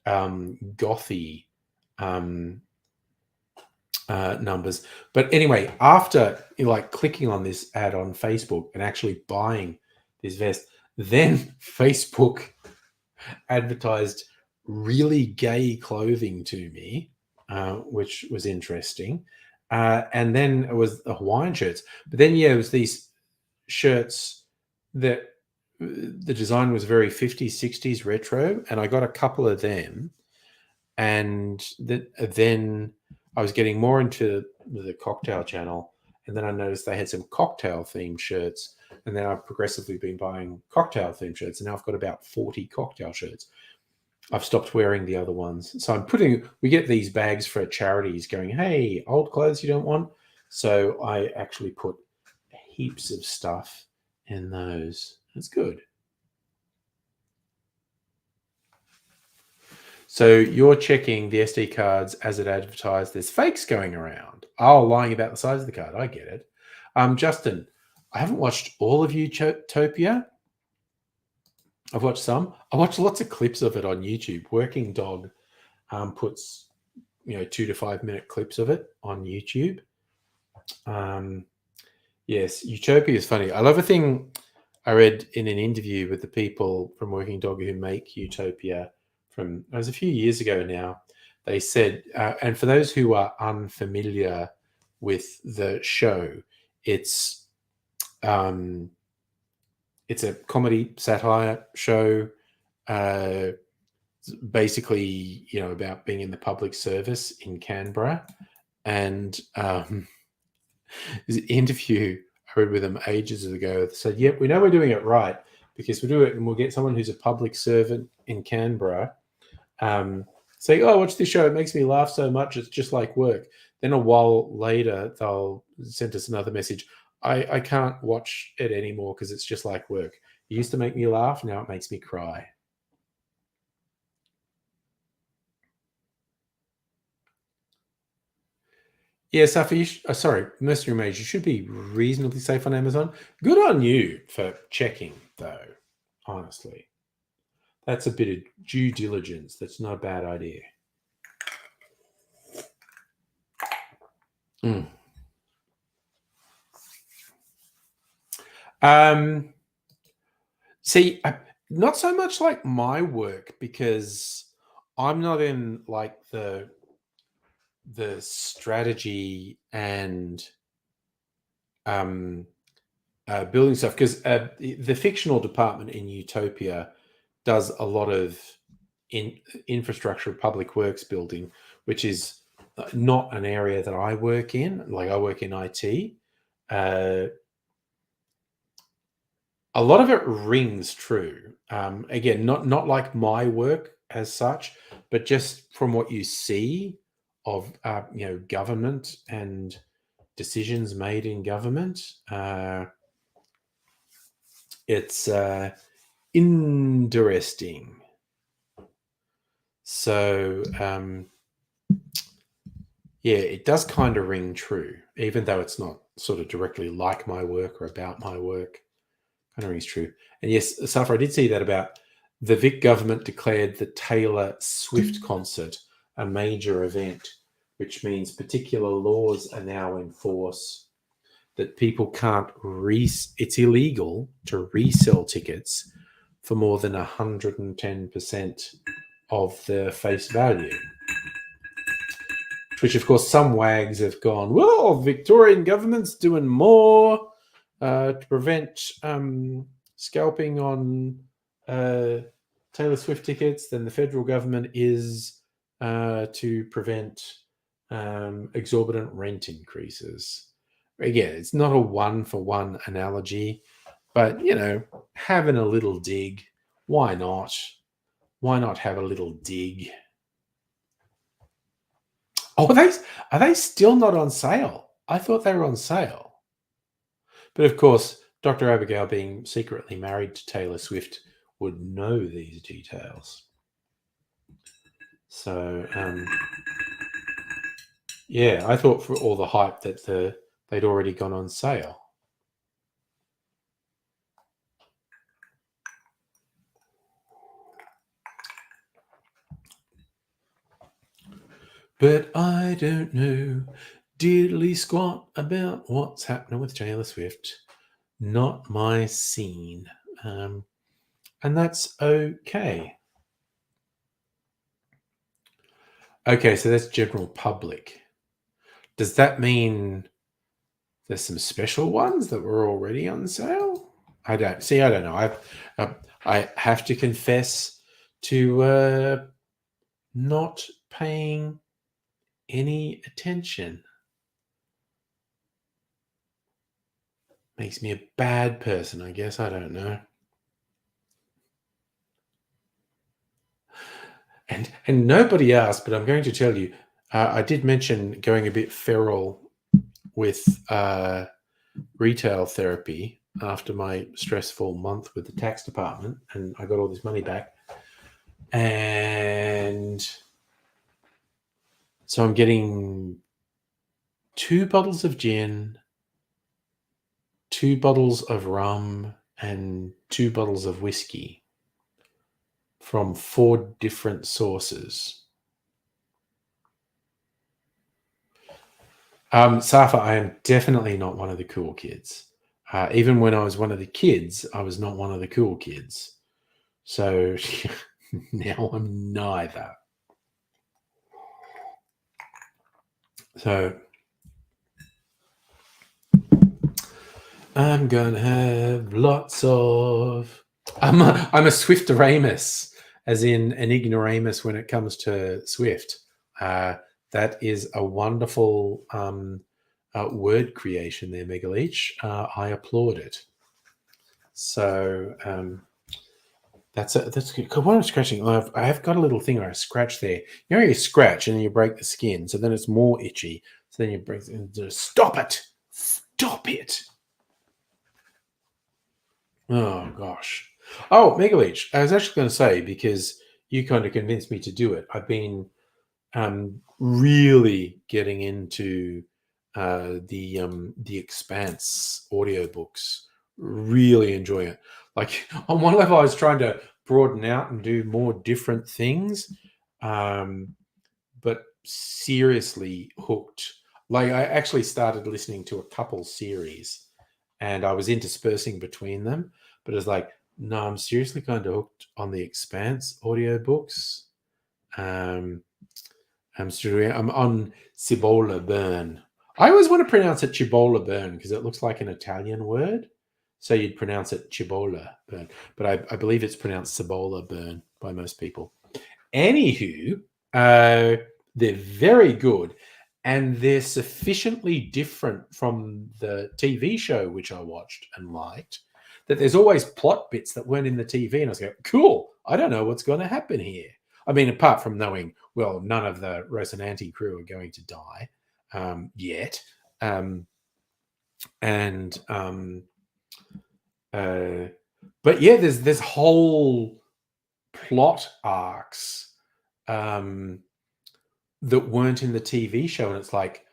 gothy numbers. But anyway, after clicking on this ad on Facebook and actually buying this vest, then Facebook advertised really gay clothing to me, which was interesting. And then it was the Hawaiian shirts. But then, it was these shirts that the design was very 50s, 60s retro. And I got a couple of them. And then I was getting more into the cocktail channel. And then I noticed they had some cocktail themed shirts. And then I've progressively been buying cocktail themed shirts. And now I've got about 40 cocktail shirts. I've stopped wearing the other ones. So we get these bags for charities going, hey, old clothes you don't want. So I actually put heaps of stuff in those. That's good. So you're checking the SD cards as it advertised. There's fakes going around. Oh, lying about the size of the card. I get it. Justin, I haven't watched all of Utopia. I've watched some. I watched lots of clips of it on YouTube. Working Dog puts 2 to 5 minute clips of it on YouTube. Yes, Utopia is funny. I love a thing I read in an interview with the people from Working Dog who make Utopia. It was a few years ago now. They said, and for those who are unfamiliar with the show, it's a comedy satire show, basically, about being in the public service in Canberra. And this interview I heard with them ages ago. They said, yep, we know we're doing it right because we do it and we'll get someone who's a public servant in Canberra saying, oh, watch this show. It makes me laugh so much. It's just like work. Then a while later, they'll send us another message. I can't watch it anymore because it's just like work. It used to make me laugh. Now it makes me cry. Yeah, Safi, sorry, Mercenary Mage, you should be reasonably safe on Amazon. Good on you for checking, though, honestly. That's a bit of due diligence. That's not a bad idea. See, not so much like my work because I'm not in like the strategy and building stuff, because the fictional department in Utopia does a lot of infrastructure, public works building, which is not an area that I work in. Like I work in IT. A lot of it rings true. Again, not like my work as such, but just from what you see of government and decisions made in government. It's interesting. So yeah, it does kind of ring true, even though it's not sort of directly like my work or about my work. Kind of rings true. And yes, Safra, I did see that about the Vic government declared the Taylor Swift concert a major event, which means particular laws are now in force that people can't it's illegal to resell tickets for more than 110% of their face value. Which, of course, some wags have gone, well, Victorian government's doing more to prevent scalping on Taylor Swift tickets than the federal government is to prevent exorbitant rent increases. Again, it's not a one-for-one analogy, but, having a little dig, why not? Why not have a little dig? Oh, are they still not on sale? I thought they were on sale. But of course, Dr. Abigail, being secretly married to Taylor Swift, would know these details. So, yeah, I thought for all the hype that they'd already gone on sale. But I don't know diddly squat about what's happening with Taylor Swift. Not my scene. And that's okay. Okay, so that's general public. Does that mean there's some special ones that were already on sale? I don't know. I have to confess to not paying any attention. Makes me a bad person, I guess. I don't know. And nobody asked, but I'm going to tell you, I did mention going a bit feral with retail therapy after my stressful month with the tax department, and I got all this money back. And so I'm getting 2 bottles of gin, 2 bottles of rum, and 2 bottles of whiskey from 4 different sources. Safa, I am definitely not one of the cool kids. Even when I was one of the kids, I was not one of the cool kids. So now I'm neither. So I'm gonna have lots of. I'm a Swiftoramus, as in an ignoramus when it comes to Swift. That is a wonderful word creation there, Megaleech. I applaud it. So that's good. What I'm scratching, I have got a little thing where I scratch there. You know, you scratch and then you break the skin, so then it's more itchy. So then you break. Stop it! Stop it! Oh gosh. Oh, Megaleech. I was actually going to say, because you kind of convinced me to do it. I've been really getting into the Expanse audiobooks. Really enjoying it. Like, on one level, I was trying to broaden out and do more different things, but seriously hooked. Like, I actually started listening to a couple series, and I was interspersing between them. But it's like, no, I'm seriously kind of hooked on the Expanse audiobooks. I'm on Cibola Burn. I always want to pronounce it Cibola Burn because it looks like an Italian word. So you'd pronounce it Cibola Burn. But I believe it's pronounced Cibola Burn by most people. Anywho, they're very good. And they're sufficiently different from the TV show, which I watched and liked, that there's always plot bits that weren't in the TV. And I was going, cool, I don't know what's going to happen here. I mean, apart from knowing, well, none of the Rocinante crew are going to die yet. But yeah, there's whole plot arcs that weren't in the TV show. And it's like,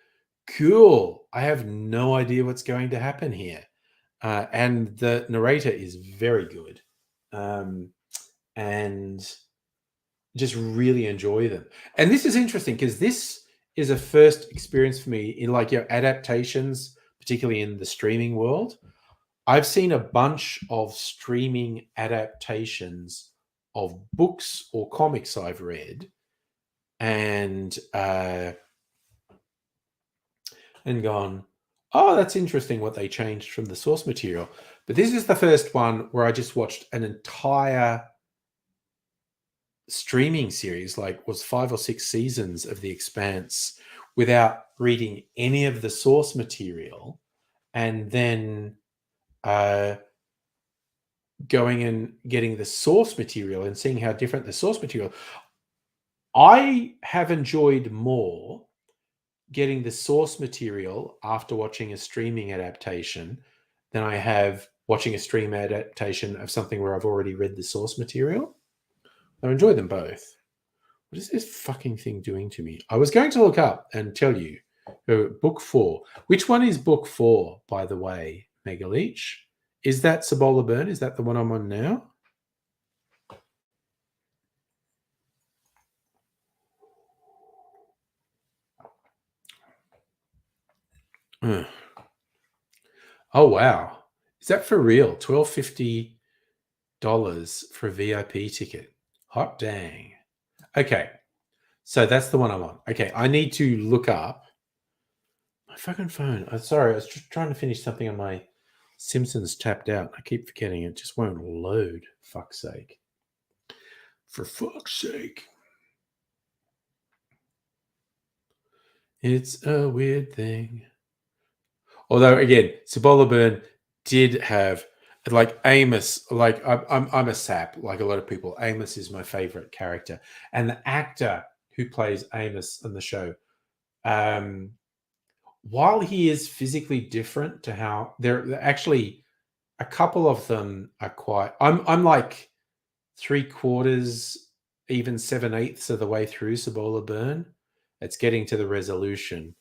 cool, I have no idea what's going to happen here. And the narrator is very good. And just really enjoy them. And this is interesting because this is a first experience for me in like your adaptations, particularly in the streaming world. I've seen a bunch of streaming adaptations of books or comics I've read, and gone, oh, that's interesting what they changed from the source material. But this is the first one where I just watched an entire streaming series, like was 5 or 6 seasons of The Expanse, without reading any of the source material, and then going and getting the source material and seeing how different the source material. I have enjoyed more getting the source material after watching a streaming adaptation than I have watching a stream adaptation of something where I've already read the source material. I enjoy them both. What is this fucking thing doing to me? I was going to look up and tell you. Book 4. Which one is book 4, by the way, Megaleech? Is that Cibola Burn? Is that the one I'm on now? Oh, wow. Is that for real? $12.50 for a VIP ticket. Hot dang. Okay. So that's the one I'm on. Okay. I need to look up my fucking phone. I'm sorry. I was just trying to finish something on my Simpsons tapped out. I keep forgetting it just won't load. Fuck's sake. For fuck's sake. It's a weird thing. Although, again, Cibola Burn did have, like, Amos. Like, I'm a sap, like a lot of people. Amos is my favorite character. And the actor who plays Amos in the show, while he is physically different to how they're actually, a couple of them are quite, I'm like 3/4, even 7/8 of the way through Cibola Burn. It's getting to the resolution.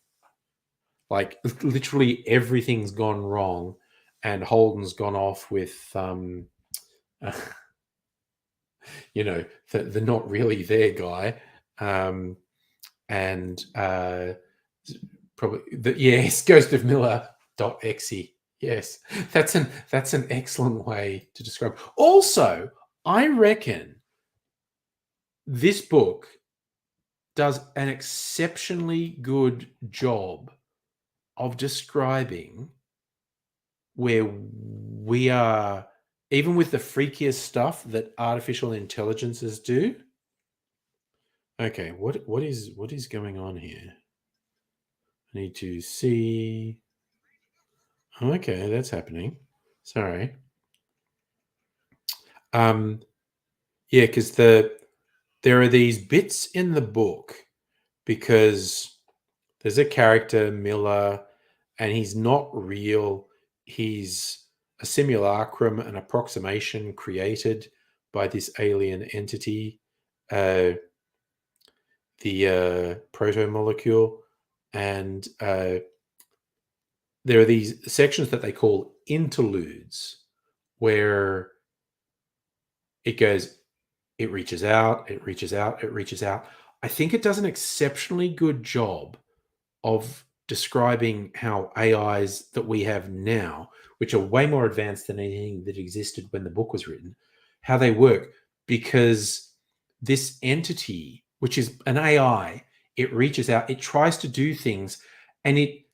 Like, literally everything's gone wrong, and Holden's gone off with you know, the not really there guy, and probably yes, Ghost of Miller.exe. Yes, that's an excellent way to describe. Also, I reckon this book does an exceptionally good job of describing where we are, even with the freakiest stuff that artificial intelligences do. Okay, what is going on here? I need to see. Okay, that's happening. Sorry. Yeah, because there are these bits in the book because there's a character, Miller, and he's not real. He's a simulacrum, an approximation created by this alien entity, the proto-molecule. And there are these sections that they call interludes where it goes, it reaches out, it reaches out, it reaches out. I think it does an exceptionally good job of describing how AIs that we have now, which are way more advanced than anything that existed when the book was written, how they work. Because this entity, which is an AI, it reaches out, it tries to do things, and the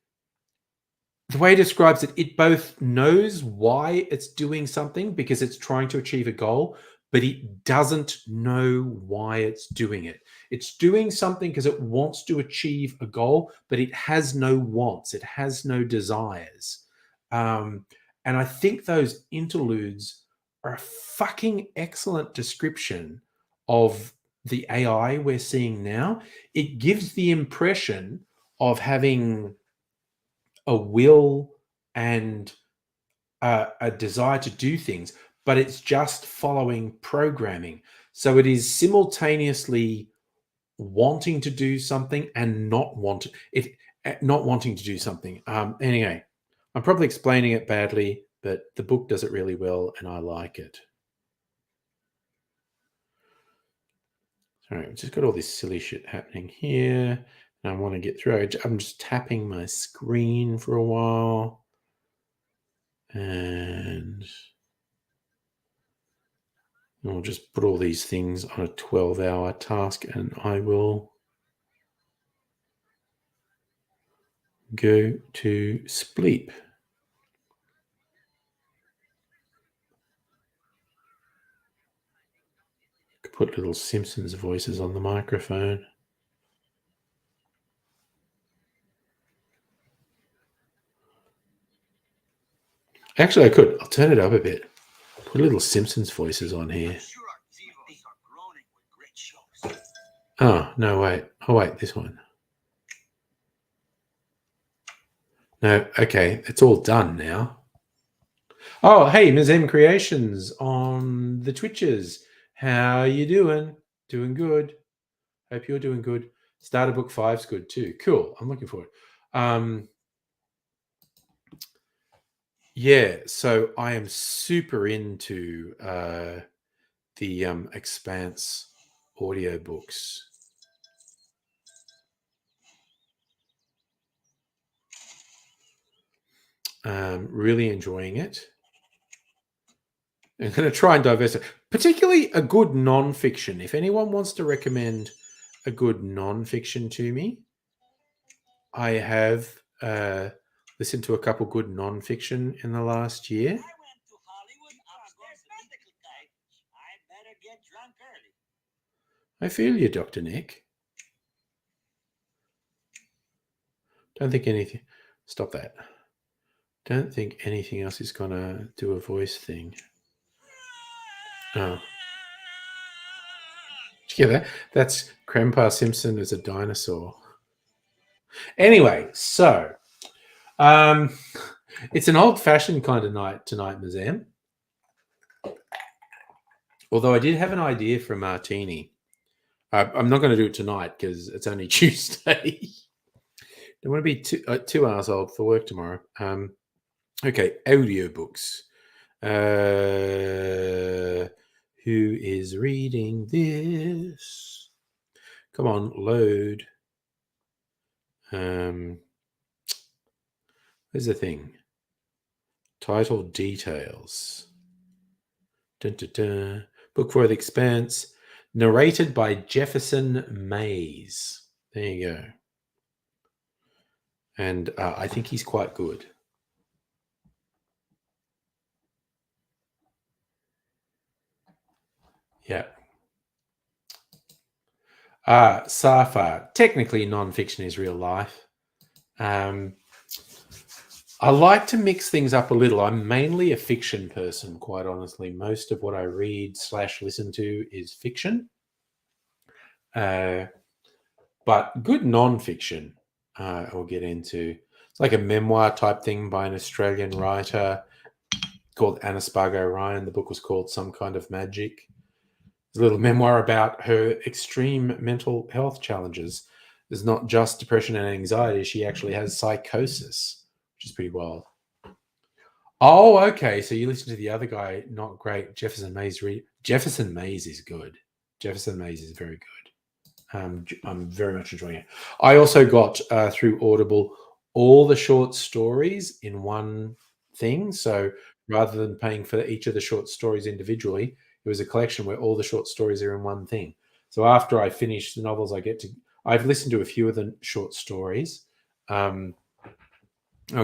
way it describes it, it both knows why it's doing something because it's trying to achieve a goal, but it doesn't know why it's doing it. It's doing something because it wants to achieve a goal, but it has no wants, it has no desires. And I think those interludes are a fucking excellent description of the AI we're seeing now. It gives the impression of having a will and a desire to do things, but it's just following programming. So it is simultaneously wanting to do something and not wanting to do something. Anyway, I'm probably explaining it badly, but the book does it really well, and I like it. All right, I've just got all this silly shit happening here, and I want to get through it. I'm just tapping my screen for a while. And I'll just put all these things on a 12-hour task, and I will go to sleep. Could put little Simpsons voices on the microphone. Actually, I could. I'll turn it up a bit. Put little Simpsons voices on here. Oh, no, wait. Oh, wait, this one. No, okay. It's all done now. Oh, hey, Ms. M Creations on the Twitches. How you doing? Doing good. Hope you're doing good. Starter Book 5's good too. Cool. I'm looking forward. Yeah, so I am super into the Expanse audiobooks. Really enjoying it. I'm going to try and diversify, particularly a good non-fiction. If anyone wants to recommend a good non-fiction to me, I have listened to a couple good non-fiction in the last year. I feel you, Dr. Nick. Don't think anything. Stop that. Don't think anything else is going to do a voice thing. Oh. Did you get that? That's Grandpa Simpson as a dinosaur. Anyway, so it's an old-fashioned kind of night tonight, Mazam. Although I did have an idea for a martini. I'm not going to do it tonight because it's only Tuesday. Don't want to be 2 hours old for work tomorrow. Okay, audiobooks. Who is reading this? Come on, load. Where's the thing? Title details. Dun, dun, dun. Book for the Expanse. Narrated by Jefferson Mays. There you go. And I think he's quite good. Yeah. Safa. Technically, non-fiction is real life. I like to mix things up a little. I'm mainly a fiction person, quite honestly. Most of what I read / listen to is fiction. But good non-fiction I'll get into. It's like a memoir type thing by an Australian writer called Anna Spargo Ryan. The book was called Some Kind of Magic. It's a little memoir about her extreme mental health challenges. There's not just depression and anxiety. She actually has psychosis, which is pretty wild. Oh, okay. So you listen to the other guy, not great. Jefferson Mays. Jefferson Mays is good. Jefferson Mays is very good. I'm very much enjoying it. I also got through Audible all the short stories in one thing. So rather than paying for each of the short stories individually, it was a collection where all the short stories are in one thing. So after I finish the novels, I've listened to a few of the short stories. I'll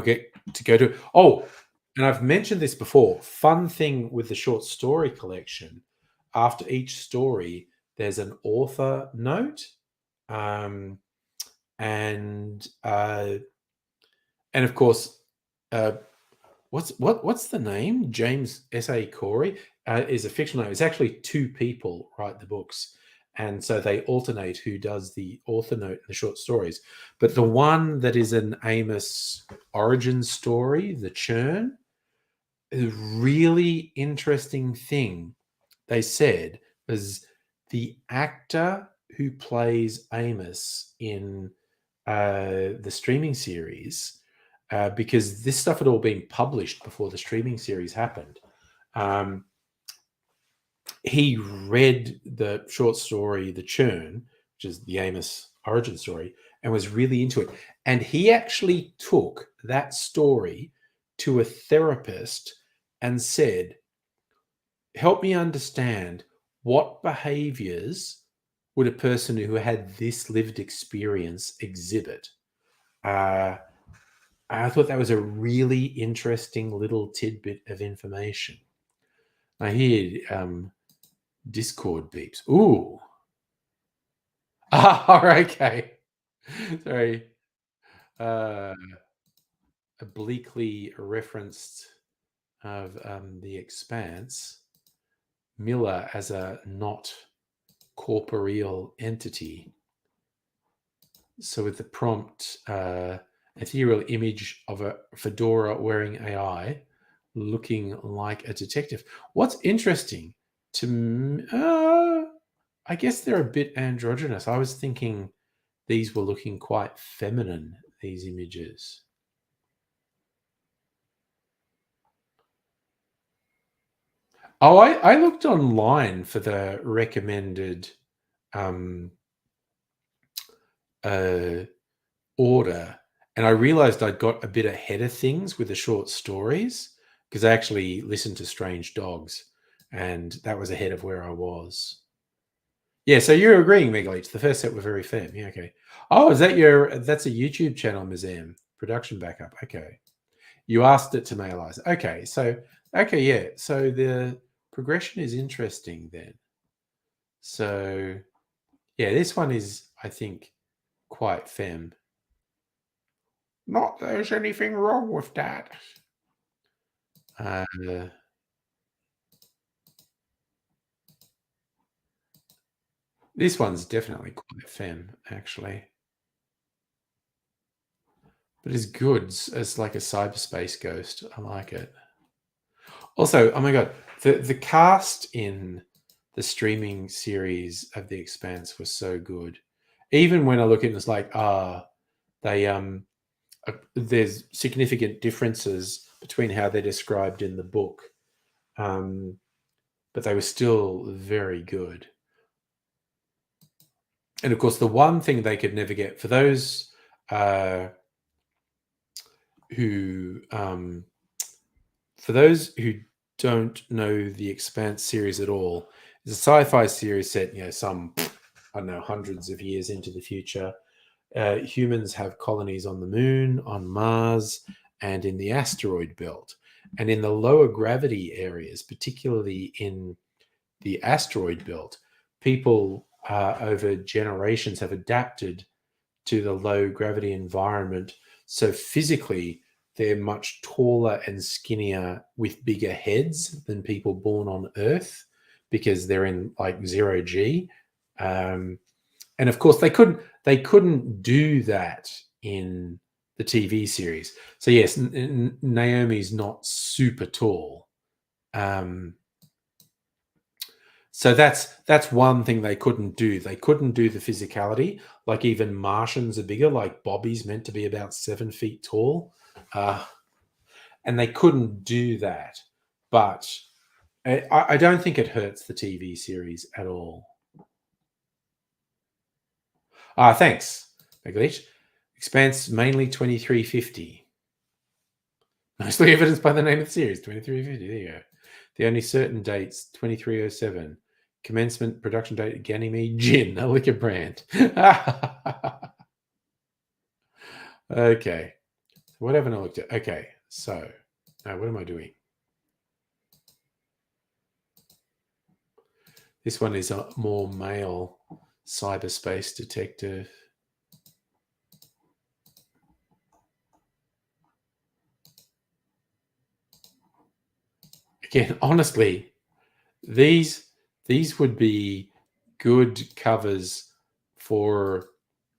get to go to. Oh, and I've mentioned this before. Fun thing with the short story collection, after each story, there's an author note, um, and of course, what's the name? James S.A. Corey is a fictional name. It's actually two people write the books, and so they alternate who does the author note in the short stories. But the one that is an Amos origin story, The Churn, a really interesting thing they said was the actor who plays Amos in the streaming series, because this stuff had all been published before the streaming series happened. He read the short story The Churn, which is the Amos origin story, and was really into it. And he actually took that story to a therapist and said, help me understand what behaviors would a person who had this lived experience exhibit. I thought that was a really interesting little tidbit of information. I hear Discord beeps. Ooh. Okay. Sorry. Obliquely referenced of The Expanse, Miller as a not corporeal entity. So with the prompt, ethereal image of a fedora wearing AI looking like a detective. What's interesting to I guess they're a bit androgynous. I was thinking these were looking quite feminine, these images. Oh, I looked online for the recommended order, and I realized I'd got a bit ahead of things with the short stories because I actually listened to Strange Dogs, and that was ahead of where I was. Yeah, so you're agreeing, Megaleech. The first set were very fem. Yeah, okay. Oh, is that that's a YouTube channel, Museum Production Backup. Okay. You asked it to mailize. Okay, so yeah. So the progression is interesting then. So yeah, this one is, I think, quite fem. Not there's anything wrong with that. This one's definitely quite fem, actually. But it's good as like a cyberspace ghost. I like it. Also, oh my god, the cast in the streaming series of The Expanse was so good. Even when I look at it, it's like, they there's significant differences between how they're described in the book, but they were still very good. And of course, the one thing they could never get for those who don't know the Expanse series at all, it's a sci-fi series set, some, I don't know, hundreds of years into the future. Humans have colonies on the moon, on Mars, and in the asteroid belt. And in the lower gravity areas, particularly in the asteroid belt, people over generations have adapted to the low gravity environment. So physically, they're much taller and skinnier with bigger heads than people born on Earth because they're in like 0G. And of course, they couldn't do that in the TV series. So yes, Naomi's not super tall. So that's one thing they couldn't do. They couldn't do the physicality. Like even Martians are bigger. Like Bobby's meant to be about 7 feet tall, and they couldn't do that. But I don't think it hurts the TV series at all. Thanks, Glitch. Expanse mainly 2350. Mostly evidenced by the name of the series, 2350. There you go. The only certain dates, 2307. Commencement production date, Ganymede Gin, a liquor brand. Okay. What haven't I looked at? Okay, so now what am I doing? This one is a more male cyberspace detective. Again, honestly, these would be good covers for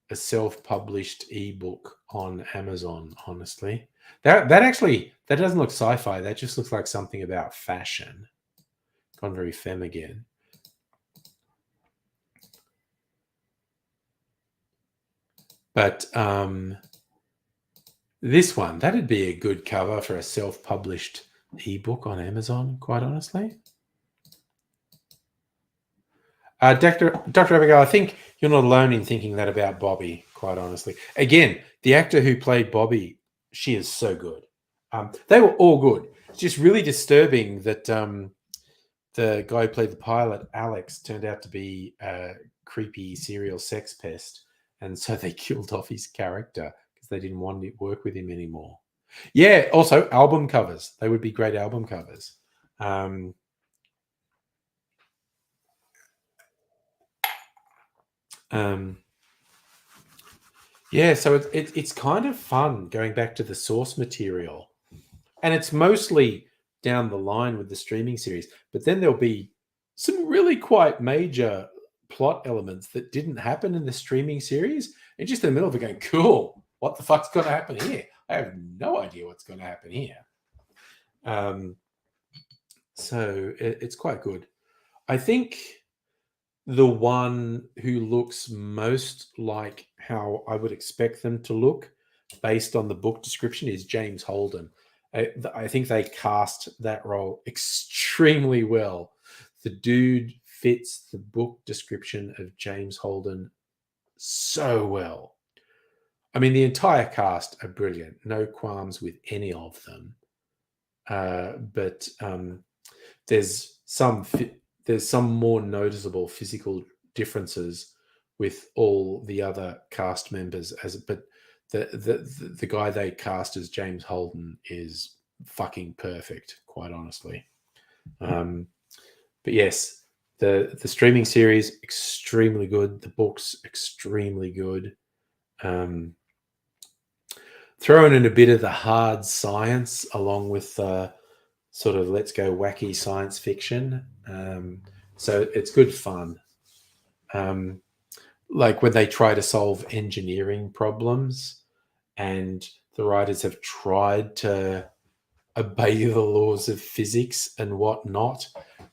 a self-published ebook on Amazon. Honestly, that doesn't look sci-fi. That just looks like something about fashion. Gone very femme again. But this one, that'd be a good cover for a self-published ebook on Amazon. Quite honestly. Dr. Abigail, I think you're not alone in thinking that about Bobby, quite honestly. Again, the actor who played Bobby, she is so good. They were all good. It's just really disturbing that the guy who played the pilot, Alex, turned out to be a creepy serial sex pest. And so they killed off his character because they didn't want to work with him anymore. Yeah, also album covers. They would be great album covers. Yeah, so it's kind of fun going back to the source material, and it's mostly down the line with the streaming series. But then there'll be some really quite major plot elements that didn't happen in the streaming series, and just in the middle of it, going, "Cool, what the fuck's going to happen here? I have no idea what's going to happen here." So it's quite good. I think the one who looks most like how I would expect them to look based on the book description is James Holden. I think they cast that role extremely well. The dude fits the book description of James Holden so well. I mean, the entire cast are brilliant. No qualms with any of them. But there's some more noticeable physical differences with all the other cast members. But the guy they cast as James Holden is fucking perfect, quite honestly. But yes, the streaming series extremely good. The books extremely good. Throwing in a bit of the hard science along with sort of let's go wacky science fiction. So it's good fun. Like when they try to solve engineering problems and the writers have tried to obey the laws of physics and whatnot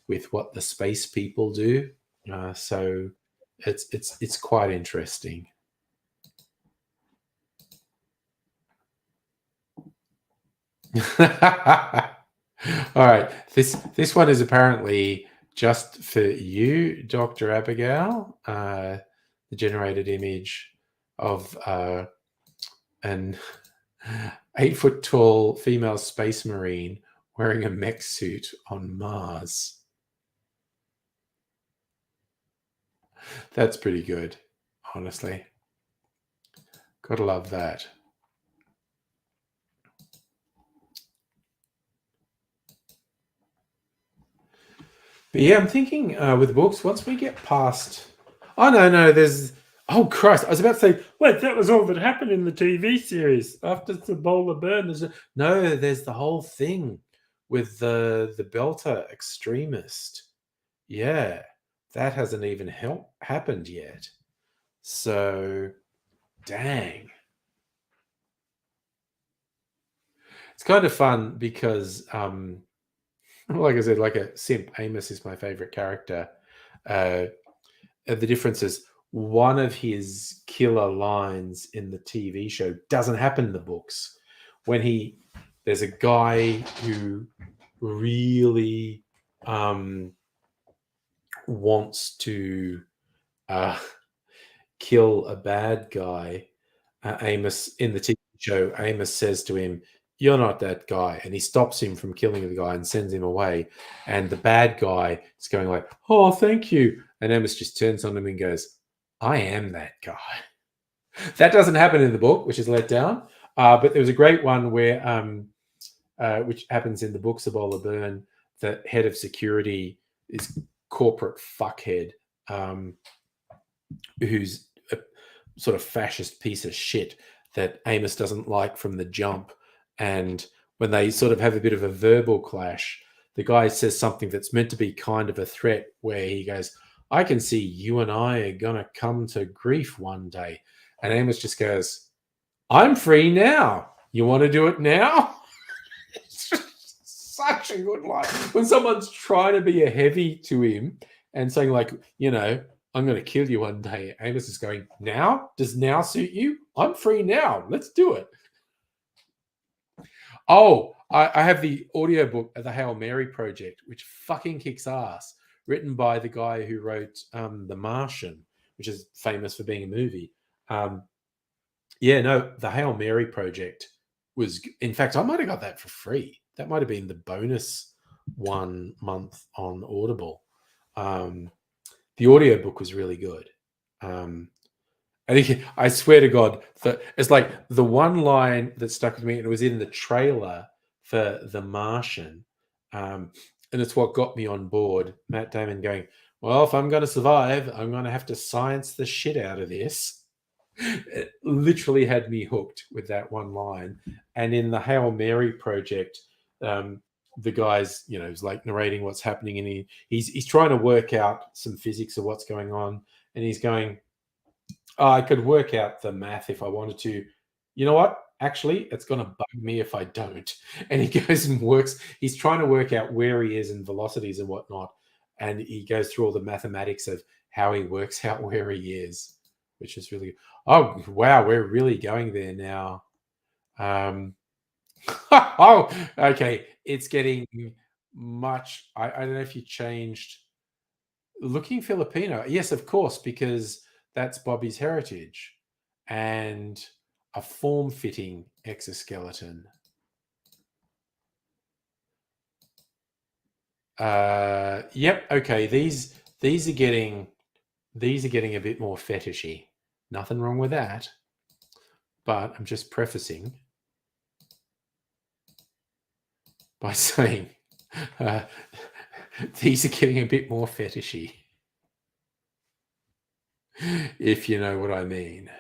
with what the space people do. So it's quite interesting. All right. This one is apparently just for you, Dr. Abigail. The generated image of an 8-foot tall female space marine wearing a mech suit on Mars. That's pretty good, honestly. Gotta love that. But yeah, I'm thinking with books, once we get past... Oh, no, there's... Oh Christ! I was about to say, wait, that was all that happened in the TV series after the bowler burn. No, there's the whole thing with the Belter extremist. Yeah, that hasn't even happened yet. So, dang, it's kind of fun because, like I said, like a simp, Amos is my favorite character. Uh, the difference is one of his killer lines in the TV show doesn't happen in the books. When there's a guy who really wants to uh, kill a bad guy. Amos in the TV show, Amos says to him, "You're not that guy," and he stops him from killing the guy and sends him away. And the bad guy is going like, "Oh, thank you," and Amos just turns on him and goes, "I am that guy." That doesn't happen in the book, which is let down. But there was a great one where, which happens in the books of Oliver Byrne, the head of security is corporate fuckhead, who's a sort of fascist piece of shit that Amos doesn't like from the jump. And when they sort of have a bit of a verbal clash, the guy says something that's meant to be kind of a threat, where he goes, "I can see you and I are going to come to grief one day." And Amos just goes, "I'm free now. You want to do it now?" It's just such a good line. When someone's trying to be a heavy to him and saying, like, "I'm going to kill you one day," Amos is going, "Now? Does now suit you? I'm free now. Let's do it." Oh, I have the audiobook of the Hail Mary Project, which fucking kicks ass, written by the guy who wrote The Martian, which is famous for being a movie. Um, Yeah, no, the Hail Mary project was, in fact, I might have got that for free. That might have been the bonus 1 month on Audible. Um, the audiobook was really good. Um, I swear to God, that it's like the one line that stuck with me, and it was in the trailer for The Martian. And it's what got me on board. Matt Damon going, "Well, if I'm going to survive, I'm going to have to science the shit out of this." It literally had me hooked with that one line. And in the Hail Mary project, the guy's, is like narrating what's happening, and he's trying to work out some physics of what's going on, and he's going, "Oh, I could work out the math if I wanted to. You know what? Actually, it's going to bug me if I don't." And he goes and works. He's trying to work out where he is and velocities and whatnot, and he goes through all the mathematics of how he works out where he is, which is really. Oh wow, we're really going there now. Oh, okay. It's getting much. I don't know if you changed. Looking Filipino, yes, of course, because that's Bobby's heritage, and a form-fitting exoskeleton. Yep. Okay. These are getting a bit more fetishy. Nothing wrong with that, but I'm just prefacing by saying uh, these are getting a bit more fetishy, if you know what I mean.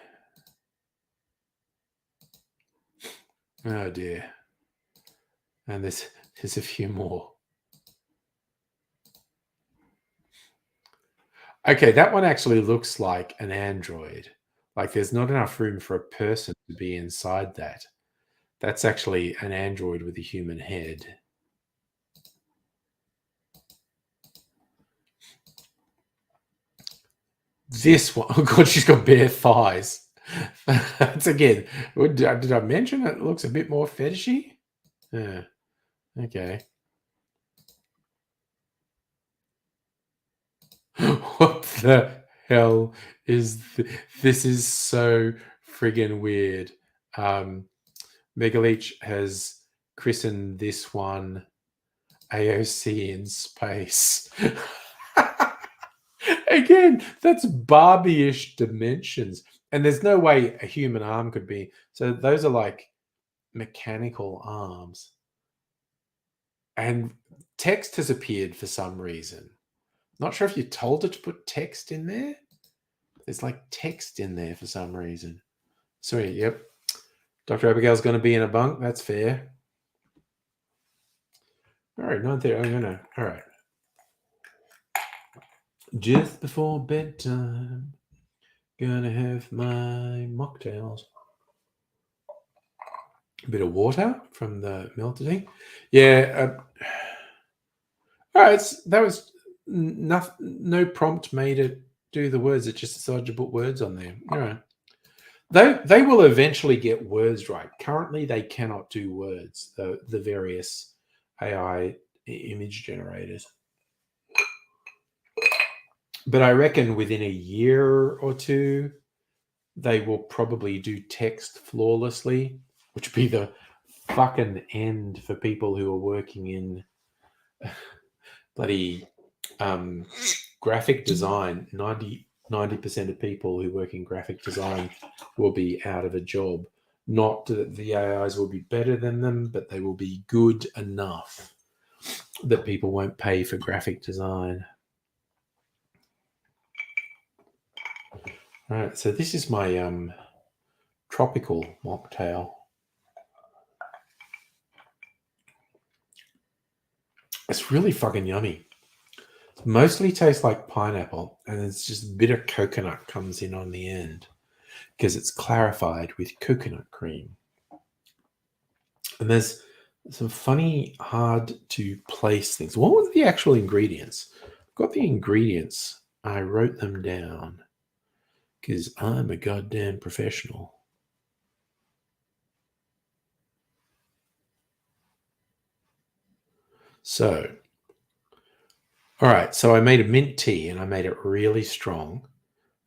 Oh dear. And there's a few more. Okay, that one actually looks like an android. Like there's not enough room for a person to be inside that. That's actually an android with a human head. This one, oh god, she's got bare thighs. That's again. Did I mention it looks a bit more fetishy? Yeah. Okay. What the hell this? Is so friggin' weird. Megaleech has christened this one AOC in space. Again, that's Barbie-ish dimensions. And there's no way a human arm could be. So those are like mechanical arms. And text has appeared for some reason. Not sure if you told it to put text in there. There's like text in there for some reason. Sorry, yep. Dr. Abigail's going to be in a bunk. That's fair. All right, 9:30. I'm going to. All right. Just before bedtime, gonna have my mocktails. A bit of water from the melted thing. Yeah. All right. That was no prompt made it do the words. It just decided to put words on there. All right. They will eventually get words right. Currently, they cannot do words. The various AI image generators. But I reckon within a year or two, they will probably do text flawlessly, which would be the fucking end for people who are working in bloody graphic design. 90% of people who work in graphic design will be out of a job. Not that the AIs will be better than them, but they will be good enough that people won't pay for graphic design. All right, so this is my tropical mocktail. It's really fucking yummy. It mostly tastes like pineapple, and it's just bitter coconut comes in on the end because it's clarified with coconut cream. And there's some funny, hard to place things. What were the actual ingredients? I've got the ingredients. I wrote them down because I'm a goddamn professional. So, all right. So I made a mint tea and I made it really strong.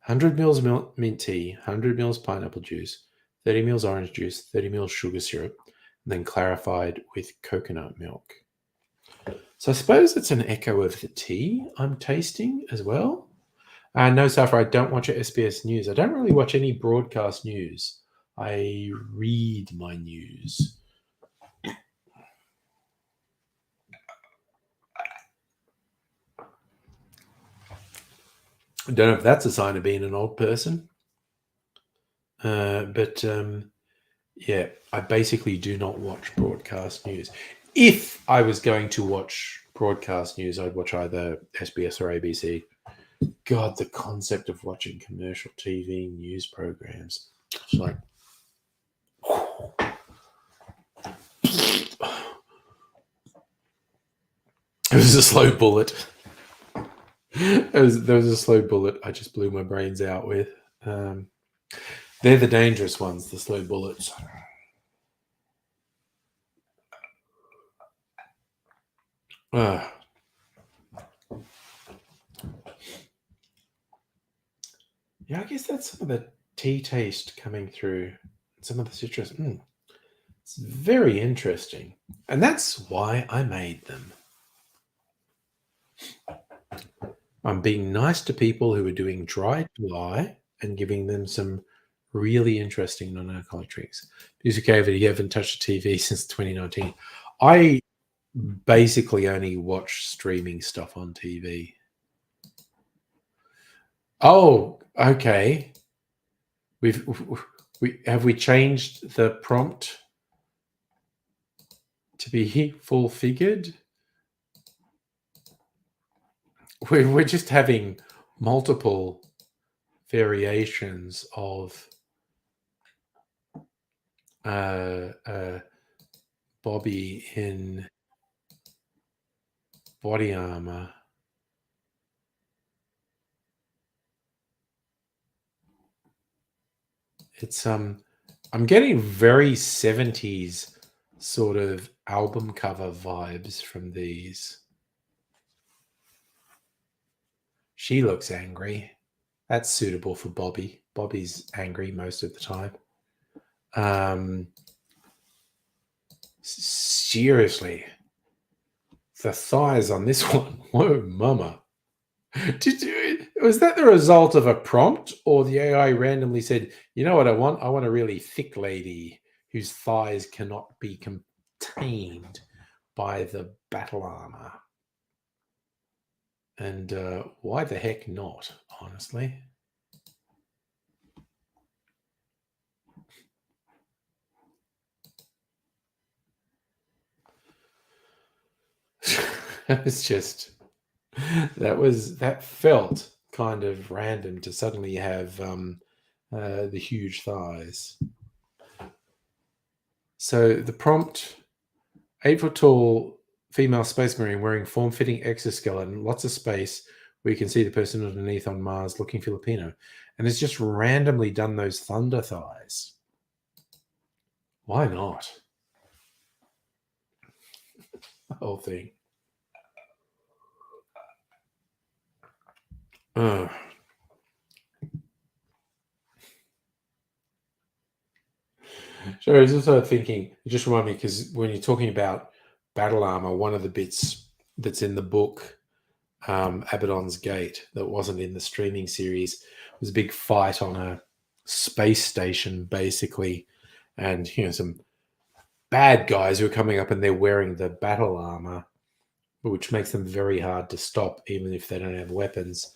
100 mils mint tea, 100 mils pineapple juice, 30 mils orange juice, 30 mils sugar syrup, and then clarified with coconut milk. So I suppose it's an echo of the tea I'm tasting as well. No, Safra, I don't watch SBS News. I don't really watch any broadcast news. I read my news. I don't know if that's a sign of being an old person. But yeah, I basically do not watch broadcast news. If I was going to watch broadcast news, I'd watch either SBS or ABC. God, the concept of watching commercial TV news programs. It's like, it was a slow bullet. There was a slow bullet I just blew my brains out with. They're the dangerous ones, the slow bullets. Yeah, I guess that's some of the tea taste coming through. Some of the citrus. It's very interesting. And that's why I made them. I'm being nice to people who are doing dry July and giving them some really interesting non-alcoholic drinks. Music David, you haven't touched a TV since 2019. I basically only watch streaming stuff on TV. Oh, okay. Have we changed the prompt to be full figured? We're just having multiple variations of Bobby in body armor. It's I'm getting very 70s sort of album cover vibes from these. She looks angry. That's suitable for Bobby. Bobby's angry most of the time. Seriously, the thighs on this one. Whoa, mama. Was that the result of a prompt, or the AI randomly said, you know what I want? I want a really thick lady whose thighs cannot be contained by the battle armor. And why the heck not, honestly? It was just that felt kind of random to suddenly have the huge thighs. So the prompt: 8 foot tall female space marine wearing form-fitting exoskeleton, lots of space where you can see the person underneath on Mars looking Filipino. And it's just randomly done those thunder thighs. Why not? The whole thing. Ugh. So I was also thinking, it just reminded me, because when you're talking about battle armor, one of the bits that's in the book, Abaddon's Gate, that wasn't in the streaming series, was a big fight on a space station, basically. And, some bad guys who are coming up and they're wearing the battle armor, which makes them very hard to stop, even if they don't have weapons.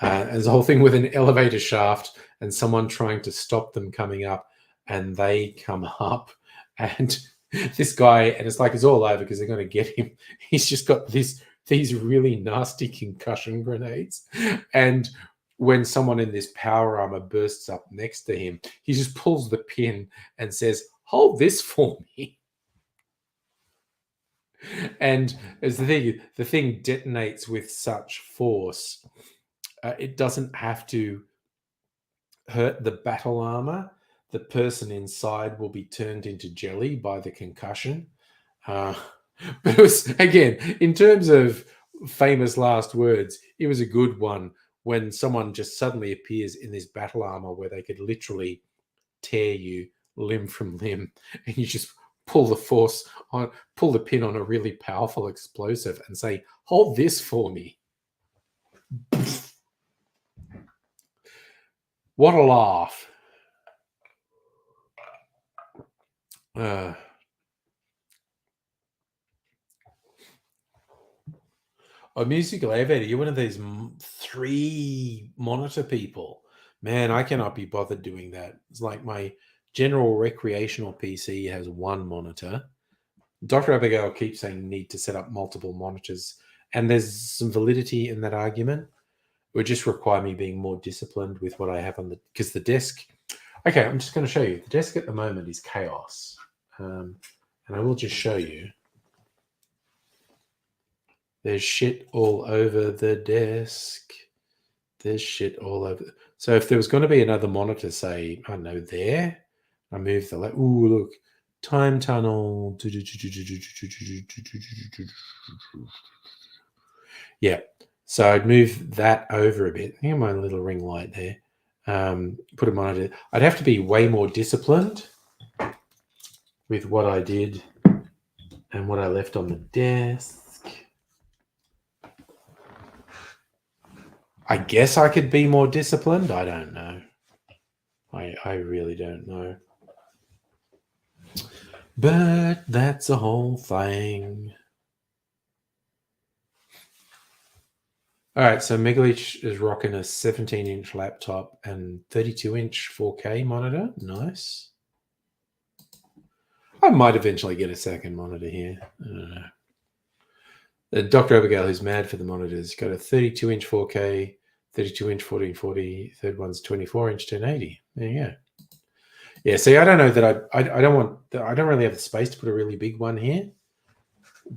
And there's a whole thing with an elevator shaft and someone trying to stop them coming up, and they come up, and this guy, and it's like it's all over because they're going to get him. He's just got these really nasty concussion grenades, and when someone in this power armor bursts up next to him, he just pulls the pin and says, "Hold this for me." And as the thing detonates with such force, it doesn't have to hurt the battle armor. The person inside will be turned into jelly by the concussion. But it was, again, in terms of famous last words, it was a good one when someone just suddenly appears in this battle armor where they could literally tear you limb from limb, and you just pull the pin on a really powerful explosive and say, "Hold this for me." What a laugh. A musical elevator, you're one of these 3 monitor people. Man, I cannot be bothered doing that. It's like my general recreational PC has 1 monitor. Dr. Abigail keeps saying need to set up multiple monitors, and there's some validity in that argument. It would just require me being more disciplined with what I have on because the desk. Okay, I'm just going to show you. The desk at the moment is chaos, and I will just show you. There's shit all over the desk. There's shit all over. So if there was going to be another monitor, say, I don't know, there, I move the ooh, look, time tunnel. Yeah. So I'd move that over a bit. Here's my little ring light there. Put a monitor. I'd have to be way more disciplined with what I did and what I left on the desk. I guess I could be more disciplined. I don't know. I really don't know. But that's a whole thing. All right, so Megalich is rocking a 17-inch laptop and 32-inch 4K monitor. Nice. I might eventually get a second monitor here. I don't know. Dr. Abigail, who's mad for the monitors, got a 32-inch 4K, 32-inch 1440, third one's 24-inch 1080. There you go. Yeah, see, I don't know that I don't really have the space to put a really big one here,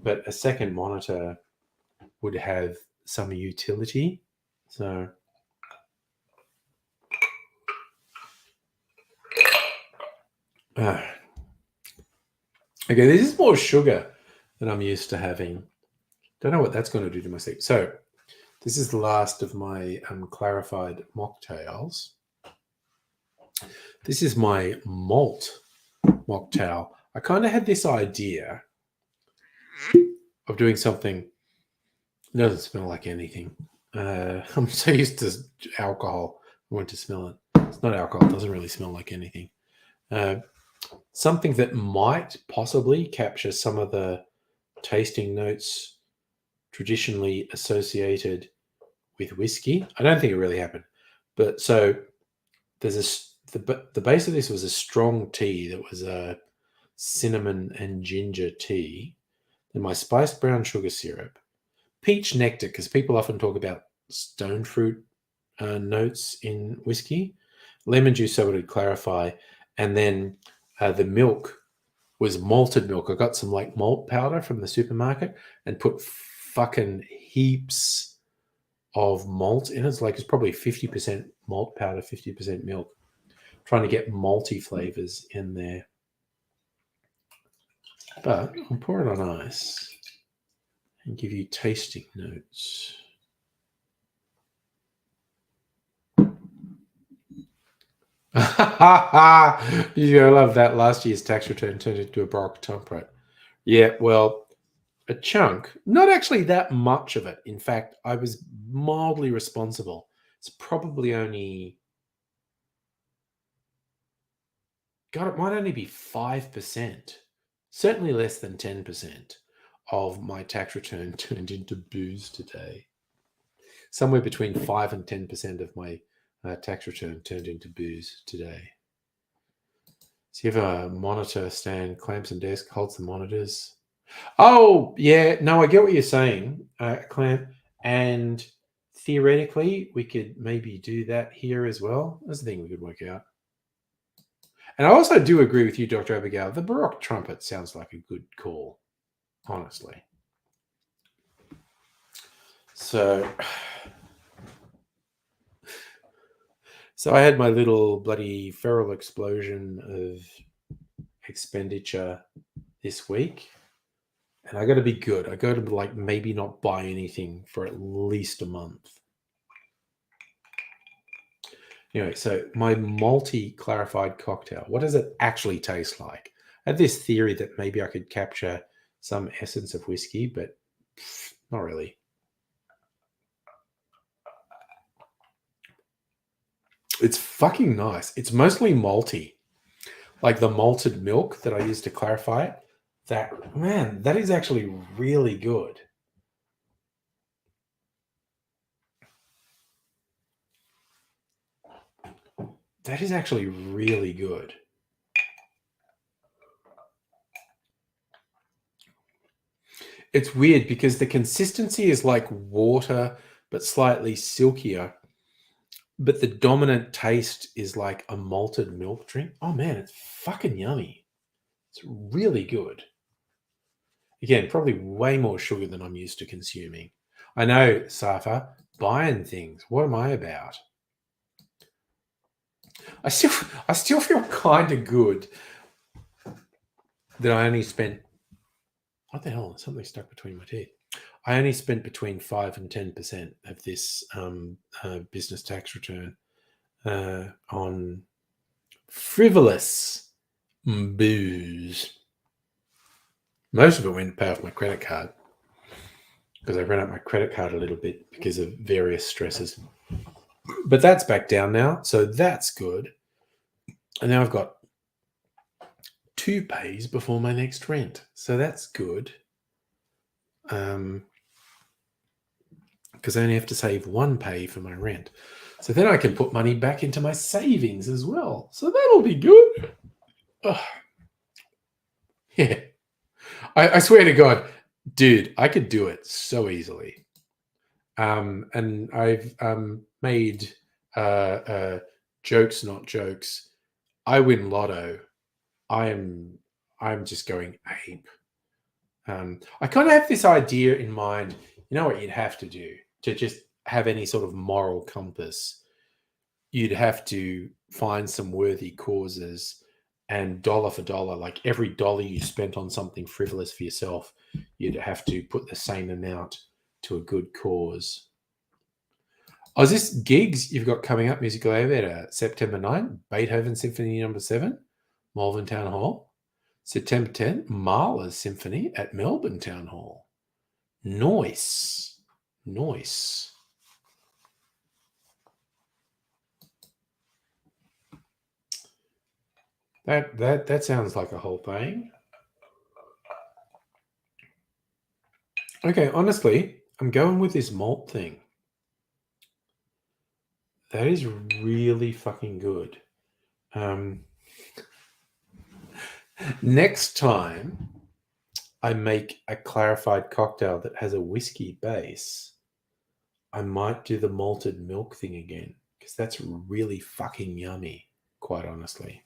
but a second monitor would have some utility. So okay, this is more sugar than I'm used to having. Don't know what that's going to do to my sleep. So this is the last of my clarified mocktails. This is my malt mocktail. I kind of had this idea of doing something. It doesn't smell like anything. I'm so used to alcohol. I want to smell it. It's not alcohol. It doesn't really smell like anything. Something that might possibly capture some of the tasting notes traditionally associated with whiskey. I don't think it really happened. But so there's the base of this was a strong tea that was a cinnamon and ginger tea. Then my spiced brown sugar syrup. peach nectar, because people often talk about stone fruit notes in whiskey. Lemon juice, so it would clarify. And then the milk was malted milk. I got some like malt powder from the supermarket and put fucking heaps of malt in it. It's probably 50% malt powder, 50% milk. Trying to get malty flavors in there. But I'll pour it on ice and give you tasting notes. I love that. Last year's tax return turned into a Baroque temperate. Yeah, well, a chunk, not actually that much of it. In fact, I was mildly responsible. It's probably only, God, it might only be 5%, certainly less than 10% of my tax return turned into booze today. Somewhere between 5 and 10% of my tax return turned into booze today. So you have a monitor stand, clamps and desk, holds the monitors. Oh, yeah. No, I get what you're saying, Clamp. And theoretically, we could maybe do that here as well. That's the thing we could work out. And I also do agree with you, Dr. Abigail. The Baroque trumpet sounds like a good call, honestly. So I had my little bloody feral explosion of expenditure this week. And I got to be good. I got to like maybe not buy anything for at least a month. Anyway, so my malty clarified cocktail, what does it actually taste like? I had this theory that maybe I could capture some essence of whiskey, but not really. It's fucking nice. It's mostly malty. Like the malted milk that I used to clarify it. That is actually really good. That is actually really good. It's weird because the consistency is like water, but slightly silkier. But the dominant taste is like a malted milk drink. Oh man, it's fucking yummy. It's really good. Again, probably way more sugar than I'm used to consuming. I know, Safa, buying things. What am I about? I still feel kind of good that I only spent. What the hell? Something stuck between my teeth. I only spent between 5 and 10% of this business tax return on frivolous booze. Most of it went to pay off my credit card because I ran up my credit card a little bit because of various stresses. But that's back down now, so that's good. And now I've got 2 pays before my next rent, so that's good. Because I only have to save 1 pay for my rent. So then I can put money back into my savings as well. So that'll be good. Oh. Yeah. I swear to God, dude, I could do it so easily. And I've made jokes, not jokes. I win lotto. I'm just going ape. I kind of have this idea in mind. You know what you'd have to do to just have any sort of moral compass? You'd have to find some worthy causes and dollar for dollar, like every dollar you spent on something frivolous for yourself, you'd have to put the same amount to a good cause. Oh, is this gigs you've got coming up, Musical Elevator, September 9, Beethoven Symphony No. 7, Malvern Town Hall. September 10, Mahler's Symphony at Melbourne Town Hall. Nice. That sounds like a whole thing. Okay, honestly, I'm going with this malt thing. That is really fucking good. Next time I make a clarified cocktail that has a whiskey base, I might do the malted milk thing again, because that's really fucking yummy, quite honestly.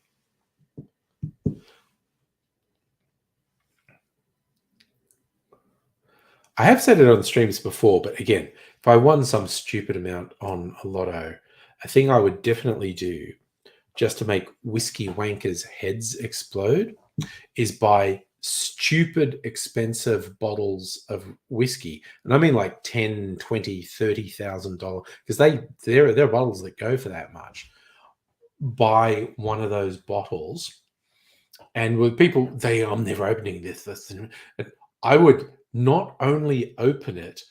I have said it on streams before, but again, if I won some stupid amount on a lotto, a thing I would definitely do just to make whiskey wankers' heads explode is buy stupid expensive bottles of whiskey. And I mean like 10, 20, $30,000, because there are bottles that go for that much. Buy one of those bottles, and with people, I'm never opening this. I would not only open it,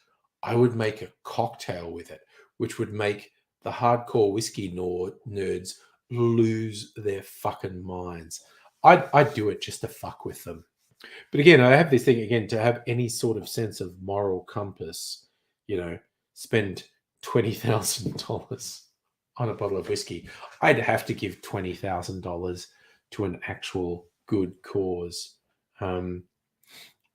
I would make a cocktail with it, which would make the hardcore whiskey nerds lose their fucking minds. I'd do it just to fuck with them. But again, I have this thing again, to have any sort of sense of moral compass, spend $20,000 on a bottle of whiskey. I'd have to give $20,000 to an actual good cause,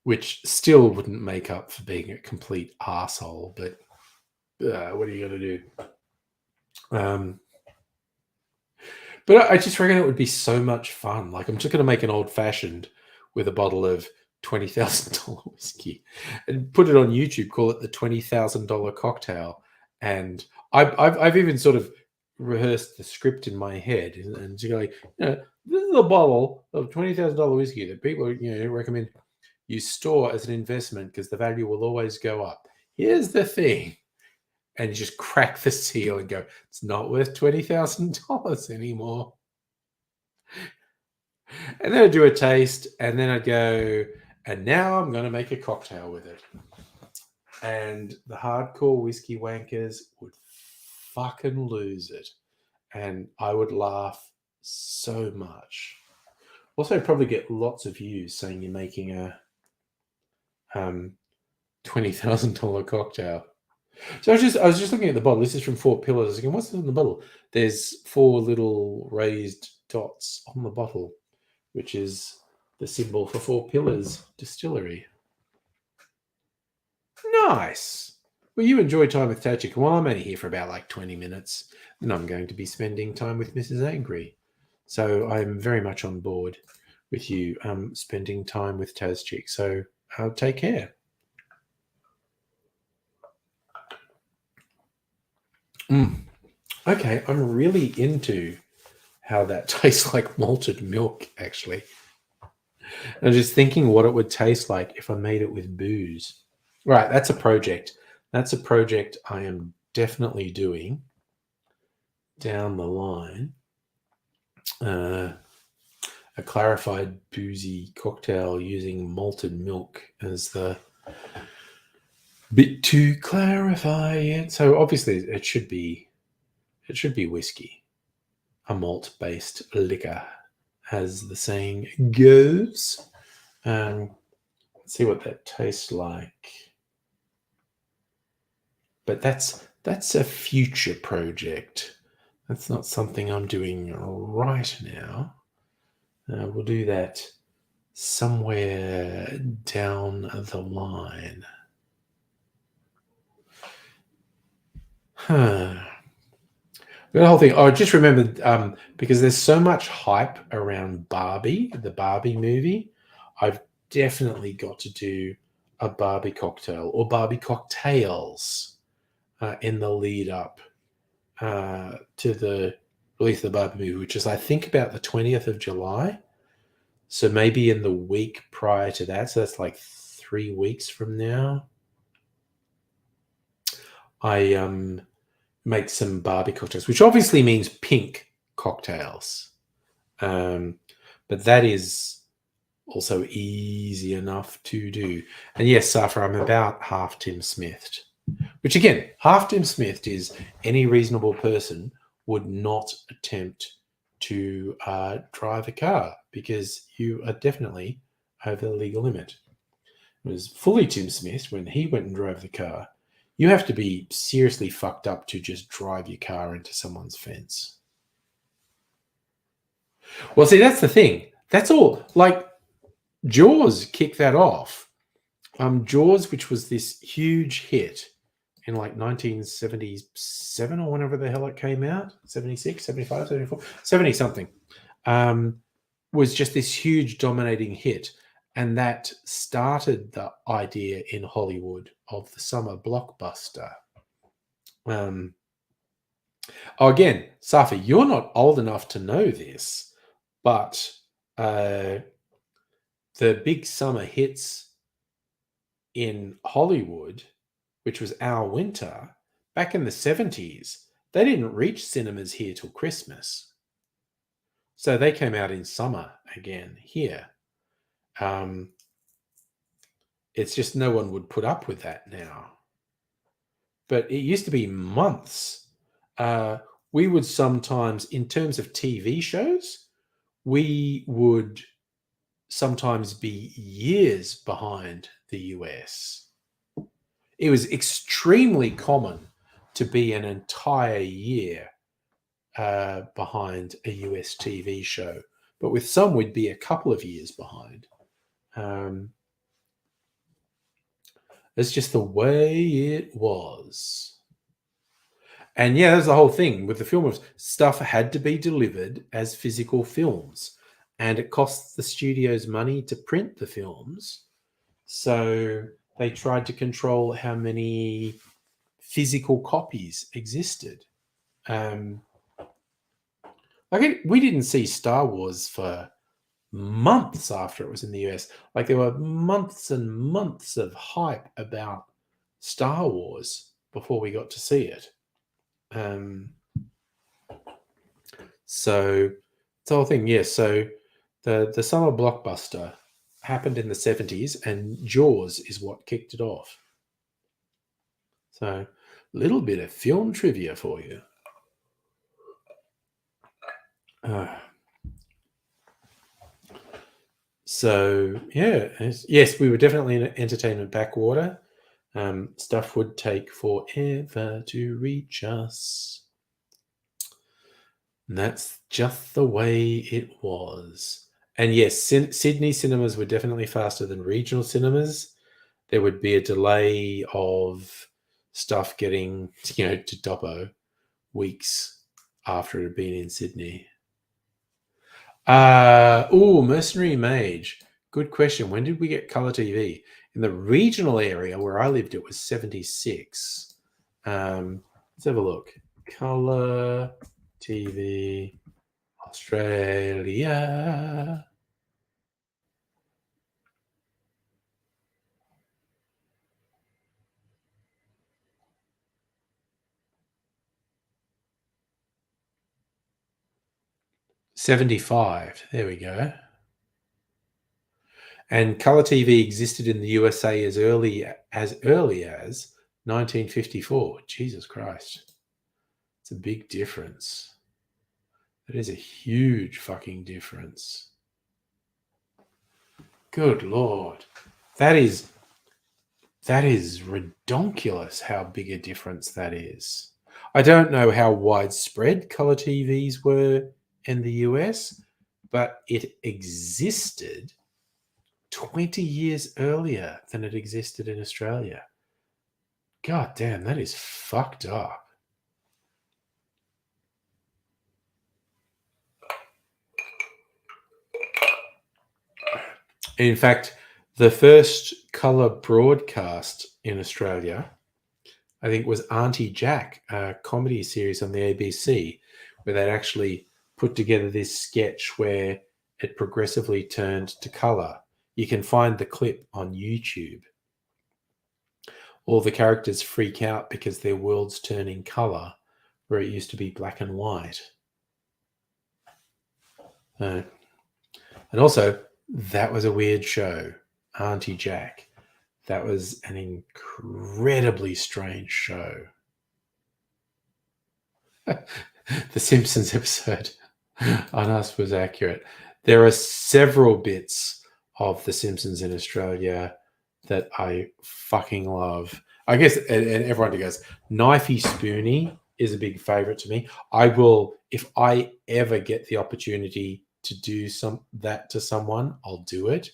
which still wouldn't make up for being a complete arsehole. But what are you going to do? But I just reckon it would be so much fun. Like, I'm just going to make an old fashioned with a bottle of $20,000 whiskey and put it on YouTube, call it the $20,000 cocktail. And I've even sort of rehearsed the script in my head and just like, this is a bottle of $20,000 whiskey that people, recommend you store as an investment because the value will always go up. Here's the thing. And you just crack the seal and go, it's not worth $20,000 anymore. And then I'd do a taste, and then I'd go, and now I'm going to make a cocktail with it. And the hardcore whiskey wankers would fucking lose it. And I would laugh so much. Also, I'd probably get lots of views saying you're making a $20,000 cocktail. So I was just looking at the bottle. This is from Four Pillars. I was thinking, what's in the bottle? There's 4 little raised dots on the bottle, which is the symbol for Four Pillars Distillery. Nice. Well, you enjoy time with Tajik. Well, I'm only here for about like 20 minutes, and I'm going to be spending time with Mrs. Angry. So I'm very much on board with you spending time with Tajik. So take care. Okay, I'm really into how that tastes like malted milk, actually. I'm just thinking what it would taste like if I made it with booze. Right, that's a project. That's a project I am definitely doing down the line. A clarified boozy cocktail using malted milk as the bit to clarify it. So obviously it should be whiskey, a malt-based liquor, as the saying goes. Let's see what that tastes like. But that's a future project. That's not something I'm doing right now. We'll do that somewhere down the line. The whole thing. I just remembered because there's so much hype around Barbie, the Barbie movie. I've definitely got to do a Barbie cocktail or Barbie cocktails in the lead up to the release of the Barbie movie, which is, I think, about the 20th of July. So maybe in the week prior to that. So that's like 3 weeks from now. I make some Barbie cocktails, which obviously means pink cocktails. But that is also easy enough to do. And yes, Safra, I'm about half Tim Smithed. Which again, half Tim Smithed is any reasonable person would not attempt to drive a car because you are definitely over the legal limit. It was fully Tim Smith when he went and drove the car. You have to be seriously fucked up to just drive your car into someone's fence. Well, see, that's the thing. That's all. Like, Jaws kicked that off. Jaws, which was this huge hit in like 1977 or whenever the hell it came out, 76, 75, 74, 70 something, was just this huge dominating hit. And that started the idea in Hollywood of the summer blockbuster. Again, Safi, you're not old enough to know this, but the big summer hits in Hollywood, which was our winter, back in the 70s, they didn't reach cinemas here till Christmas. So they came out in summer again here. It's just no one would put up with that now. But it used to be months. We would sometimes, in terms of TV shows, we would sometimes be years behind the US. It was extremely common to be an entire year behind a US TV show. But with some, we'd be a couple of years behind. It's just the way it was. And yeah, that's the whole thing with the film. Stuff had to be delivered as physical films. And it costs the studios money to print the films. So they tried to control how many physical copies existed. We didn't see Star Wars for months after it was in the US. Like there were months and months of hype about Star Wars before we got to see it. So it's the whole thing. Yes. So the summer blockbuster happened in the 70s, and Jaws is what kicked it off. So a little bit of film trivia for you. So yeah, yes, we were definitely in an entertainment backwater. Stuff would take forever to reach us. And that's just the way it was. And yes, Sydney cinemas were definitely faster than regional cinemas. There would be a delay of stuff getting, to Dobbo weeks after it had been in Sydney. Mercenary Mage. Good question. When did we get colour TV? In the regional area where I lived, it was 76. Let's have a look. Colour TV Australia. $75. There we go. And colour TV existed in the USA as early as 1954. Jesus Christ. It's a big difference. That is a huge fucking difference. Good Lord. That is redonkulous how big a difference that is. I don't know how widespread colour TVs were in the US, but it existed 20 years earlier than it existed in Australia. God damn, that is fucked up. In fact, the first colour broadcast in Australia, I think, was Auntie Jack, a comedy series on the ABC, where they'd actually put together this sketch where it progressively turned to colour. You can find the clip on YouTube. All the characters freak out because their world's turning colour, where it used to be black and white. And also, that was a weird show, Auntie Jack. That was an incredibly strange show. The Simpsons episode on us was accurate. There are several bits of The Simpsons in Australia that I fucking love. I guess, and everyone goes, Knifey Spoony is a big favorite to me. I will, if I ever get the opportunity to do that to someone, I'll do it.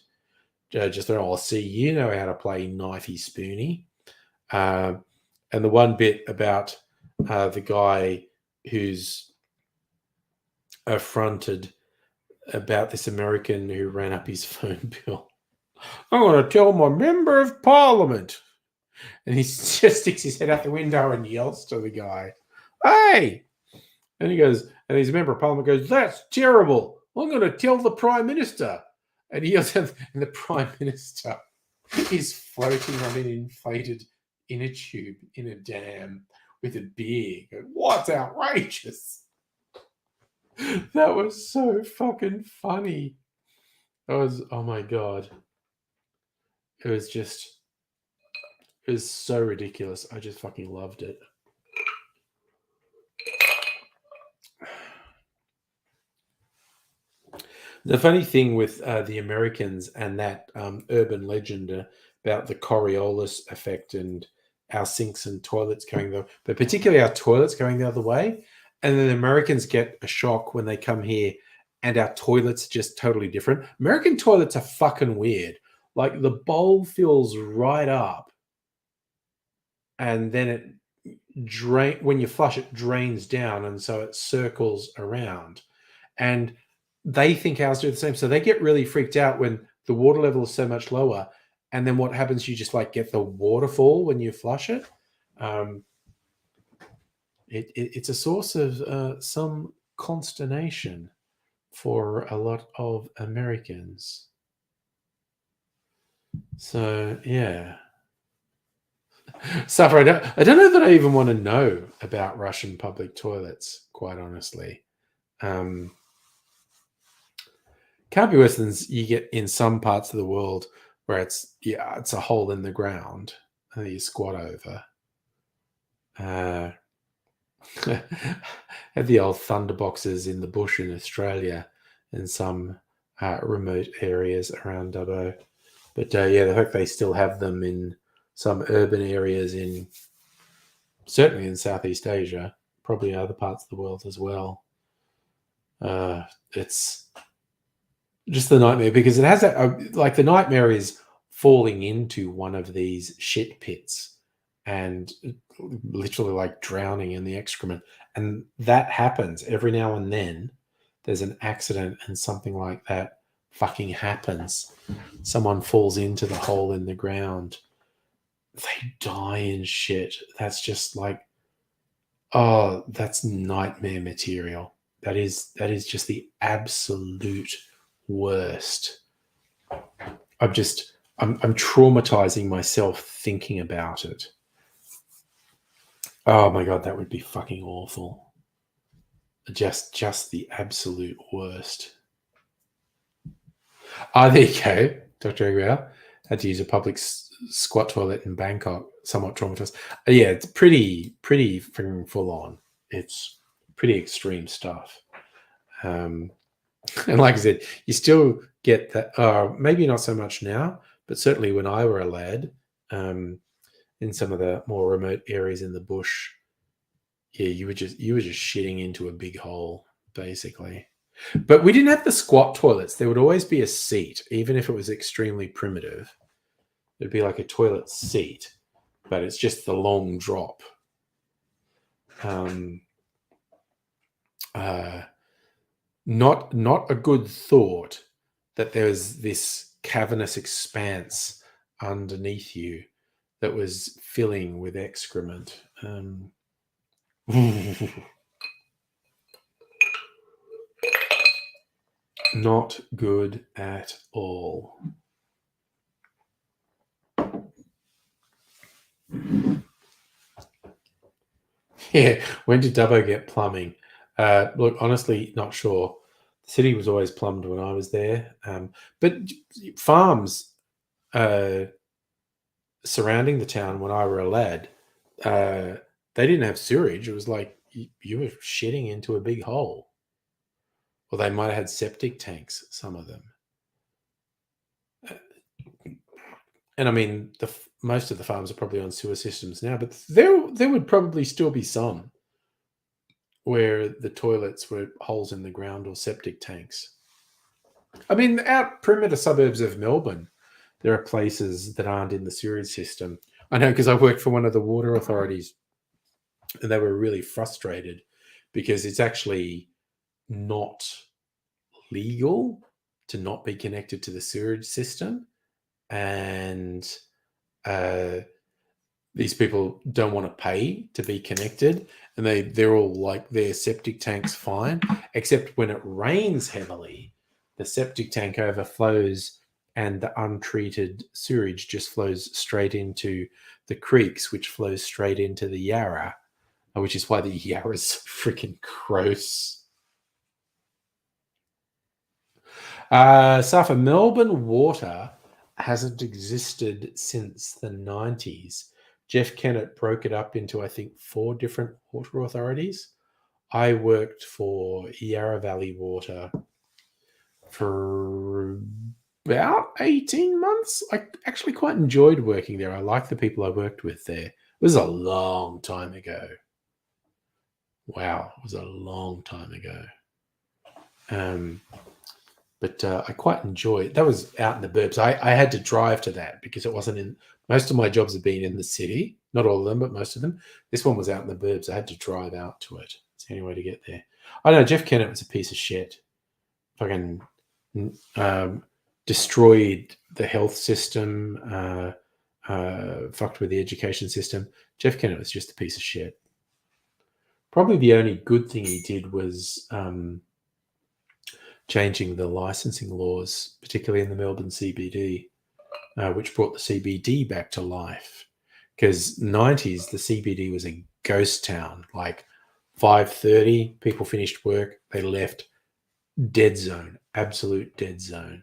just I'll see you know how to play knifey spoony. And the one bit about the guy who's affronted about this American who ran up his phone bill. I'm going to tell my member of parliament. And he just sticks his head out the window and yells to the guy, "Hey!" And he goes, and his member of parliament goes, "That's terrible. I'm going to tell the prime minister." And he yells, and the prime minister is floating on an inflated inner tube in a dam with a beer. What's outrageous? That was so fucking funny. That was, oh my God. It was so ridiculous. I just fucking loved it. The funny thing with the Americans and that urban legend about the Coriolis effect and our sinks and toilets going but particularly our toilets going the other way, and then the Americans get a shock when they come here and our toilets are just totally different. American toilets are fucking weird. Like the bowl fills right up, and then it when you flush it drains down, and so it circles around. And they think ours do the same. So they get really freaked out when the water level is so much lower. And then what happens, you just like get the waterfall when you flush it. It's a source of some consternation for a lot of Americans. So, yeah. Suffer, I don't know that I even want to know about Russian public toilets, quite honestly. Can't be worse than you get in some parts of the world where it's a hole in the ground and you squat over. Had the old thunder boxes in the bush in Australia in some remote areas around Dubbo. But the fact they still have them in some urban areas certainly in Southeast Asia, probably other parts of the world as well. It's just the nightmare because it has the nightmare is falling into one of these shit pits and literally like drowning in the excrement. And that happens every now and then. There's an accident and something like that fucking happens. Someone falls into the hole in the ground. They die and shit. That's just like, oh, that's nightmare material. That is just the absolute worst. I'm traumatizing myself thinking about it. Oh my God, that would be fucking awful. Just the absolute worst. There you go, Dr. Aguirre. Had to use a public squat toilet in Bangkok. Somewhat traumatized. Yeah, it's pretty freaking full on. It's pretty extreme stuff. And like I said, you still get that. Maybe not so much now, but certainly when I were a lad, in some of the more remote areas in the bush, yeah, you were just shitting into a big hole, basically. But we didn't have the squat toilets. There would always be a seat, even if it was extremely primitive. It'd be like a toilet seat, but it's just the long drop. Not a good thought that there was this cavernous expanse underneath you that was filling with excrement. Not good at all. Yeah, when did Dubbo get plumbing? Look, honestly, not sure. The city was always plumbed when I was there. But farms surrounding the town when I were a lad, they didn't have sewage. It was like you were shitting into a big hole. Or they might have had septic tanks, some of them. And I mean, most of the farms are probably on sewer systems now, but there would probably still be some where the toilets were holes in the ground or septic tanks. I mean, out perimeter suburbs of Melbourne, there are places that aren't in the sewage system. I know because I worked for one of the water authorities, and they were really frustrated because it's actually not legal to not be connected to the sewage system, and these people don't want to pay to be connected, and they're all like, their septic tank's fine, except when it rains heavily, the septic tank overflows and the untreated sewage just flows straight into the creeks, which flows straight into the Yarra, which is why the Yarra's freaking gross. Safa, Melbourne Water hasn't existed since the 90s. Jeff Kennett broke it up into, I think, 4 different water authorities. I worked for Yarra Valley Water for about 18 months. I actually quite enjoyed working there. I like the people I worked with there. It was a long time ago. Wow, it was a long time ago. But I quite enjoyed it. That was out in the burbs. I had to drive to that because it wasn't in. Most of my jobs have been in the city. Not all of them, but most of them. This one was out in the burbs. I had to drive out to it. It's the only way to get there. I don't know. Jeff Kennett was a piece of shit. Fucking destroyed the health system. Fucked with the education system. Jeff Kennett was just a piece of shit. Probably the only good thing he did was changing the licensing laws, particularly in the Melbourne CBD, which brought the CBD back to life. Because 90s, the CBD was a ghost town. Like 5:30, people finished work, they left. Dead zone, absolute dead zone.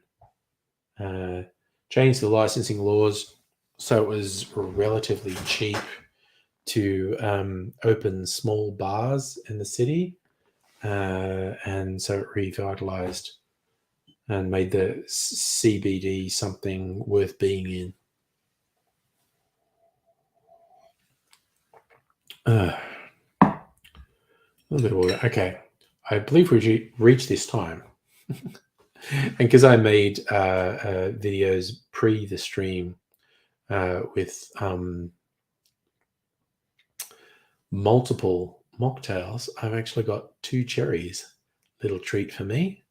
Changed the licensing laws so it was relatively cheap to open small bars in the city. And so it revitalized and made the CBD something worth being in. A little bit of water. Okay. I believe we reached this time. And because I made videos pre the stream with multiple mocktails, I've actually got 2 cherries. Little treat for me.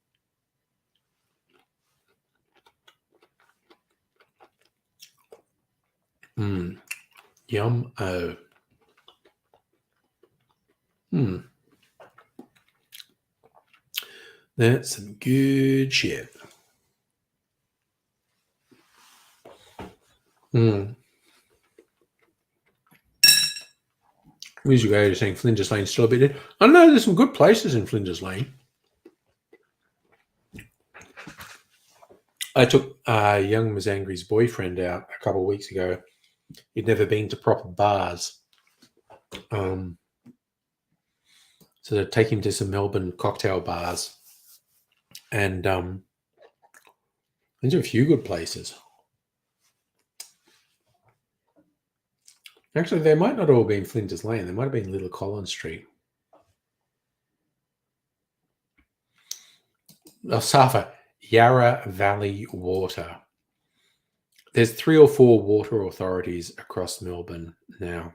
Yum. Oh. That's some good shit. Where's your go saying Flinders Lane's still a bit dead? I know there's some good places in Flinders Lane. I took young Ms. Angry's boyfriend out a couple of weeks ago. He'd never been to proper bars. So to take him to some Melbourne cocktail bars. And these are a few good places. Actually, they might not all be in Flinders Lane. They might have been Little Collins Street. Safa, Yarra Valley Water. There's 3 or 4 water authorities across Melbourne now.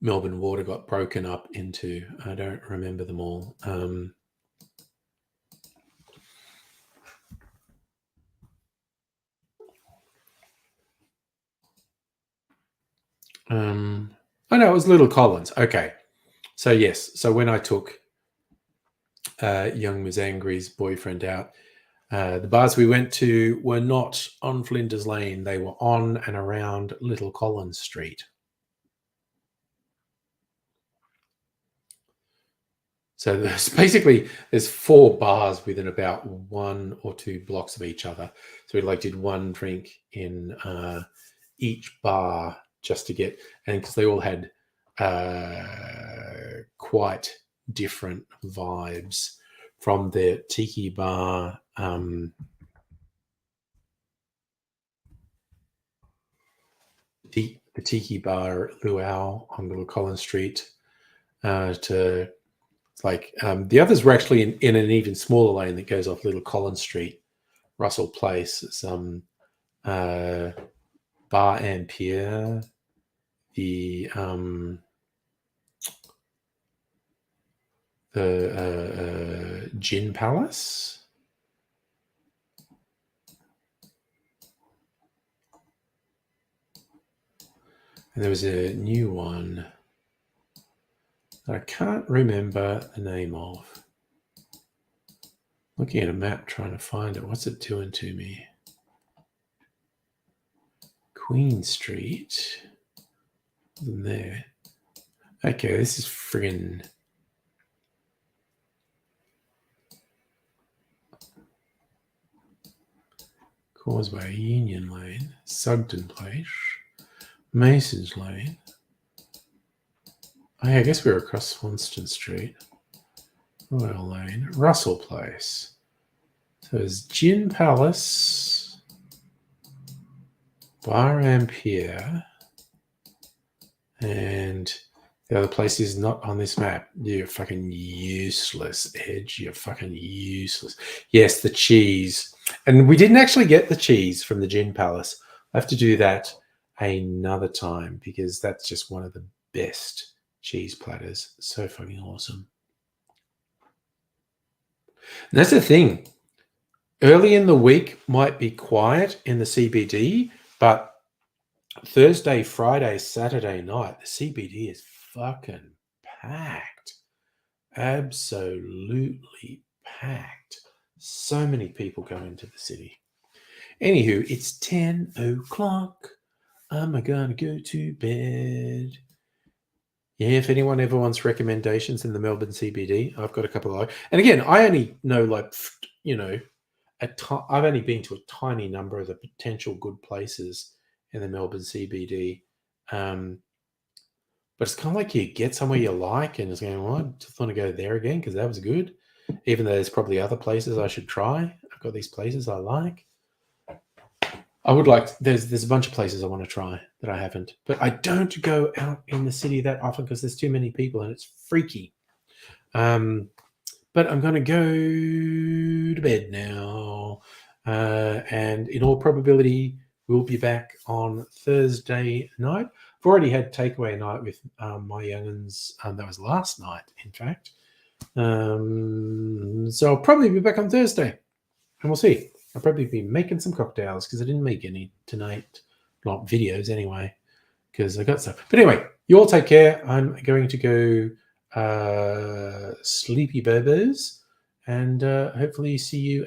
Melbourne Water got broken up into, I don't remember them all. Oh no, it was Little Collins. Okay. So yes, so when I took young Ms. Angry's boyfriend out, the bars we went to were not on Flinders Lane. They were on and around Little Collins Street. So there's 4 bars within about 1 or 2 blocks of each other. So we did one drink in each bar just to get, and because they all had quite different vibes, from the tiki bar, the tiki bar at Luau on Little Collins Street, to the others were actually in an even smaller lane that goes off Little Collins Street, Russell Place. It's Bar Ampere, the Gin Palace. And there was a new one that I can't remember the name of. Looking at a map, trying to find it. What's it doing to me? Queen Street. Wasn't there. Okay, this is friggin' Causeway, Union Lane, Sugden Place, Mason's Lane. Oh, yeah, I guess we were across Swanston Street. Royal Lane, Russell Place. So there's Gin Palace, Bar Ampere, and the other place is not on this map. You're fucking useless, Edge. You're fucking useless. Yes, the cheese. And we didn't actually get the cheese from the Gin Palace. I have to do that another time because that's just one of the best cheese platters. So fucking awesome. And that's the thing. Early in the week might be quiet in the CBD, but Thursday, Friday, Saturday night, the CBD is fucking packed. Absolutely packed. So many people go into the city. Anywho, it's 10 o'clock. I'm gonna go to bed. Yeah, if anyone ever wants recommendations in the Melbourne CBD, I've got a couple of. And again, I only know, like, you know, I've only been to a tiny number of the potential good places in the Melbourne CBD. But it's kind of like you get somewhere you like and it's going, well, I just want to go there again because that was good. Even though there's probably other places I should try. I've got these places I like. I would like, there's a bunch of places I want to try that I haven't. But I don't go out in the city that often because there's too many people and it's freaky. But I'm going to go to bed now. And in all probability, we'll be back on Thursday night. I've already had takeaway night with my young'uns. That was last night, in fact. So I'll probably be back on Thursday. And we'll see. I'll probably be making some cocktails because I didn't make any tonight. Not videos, anyway, because I got stuff. But anyway, you all take care. I'm going to go sleepy berbers and hopefully see you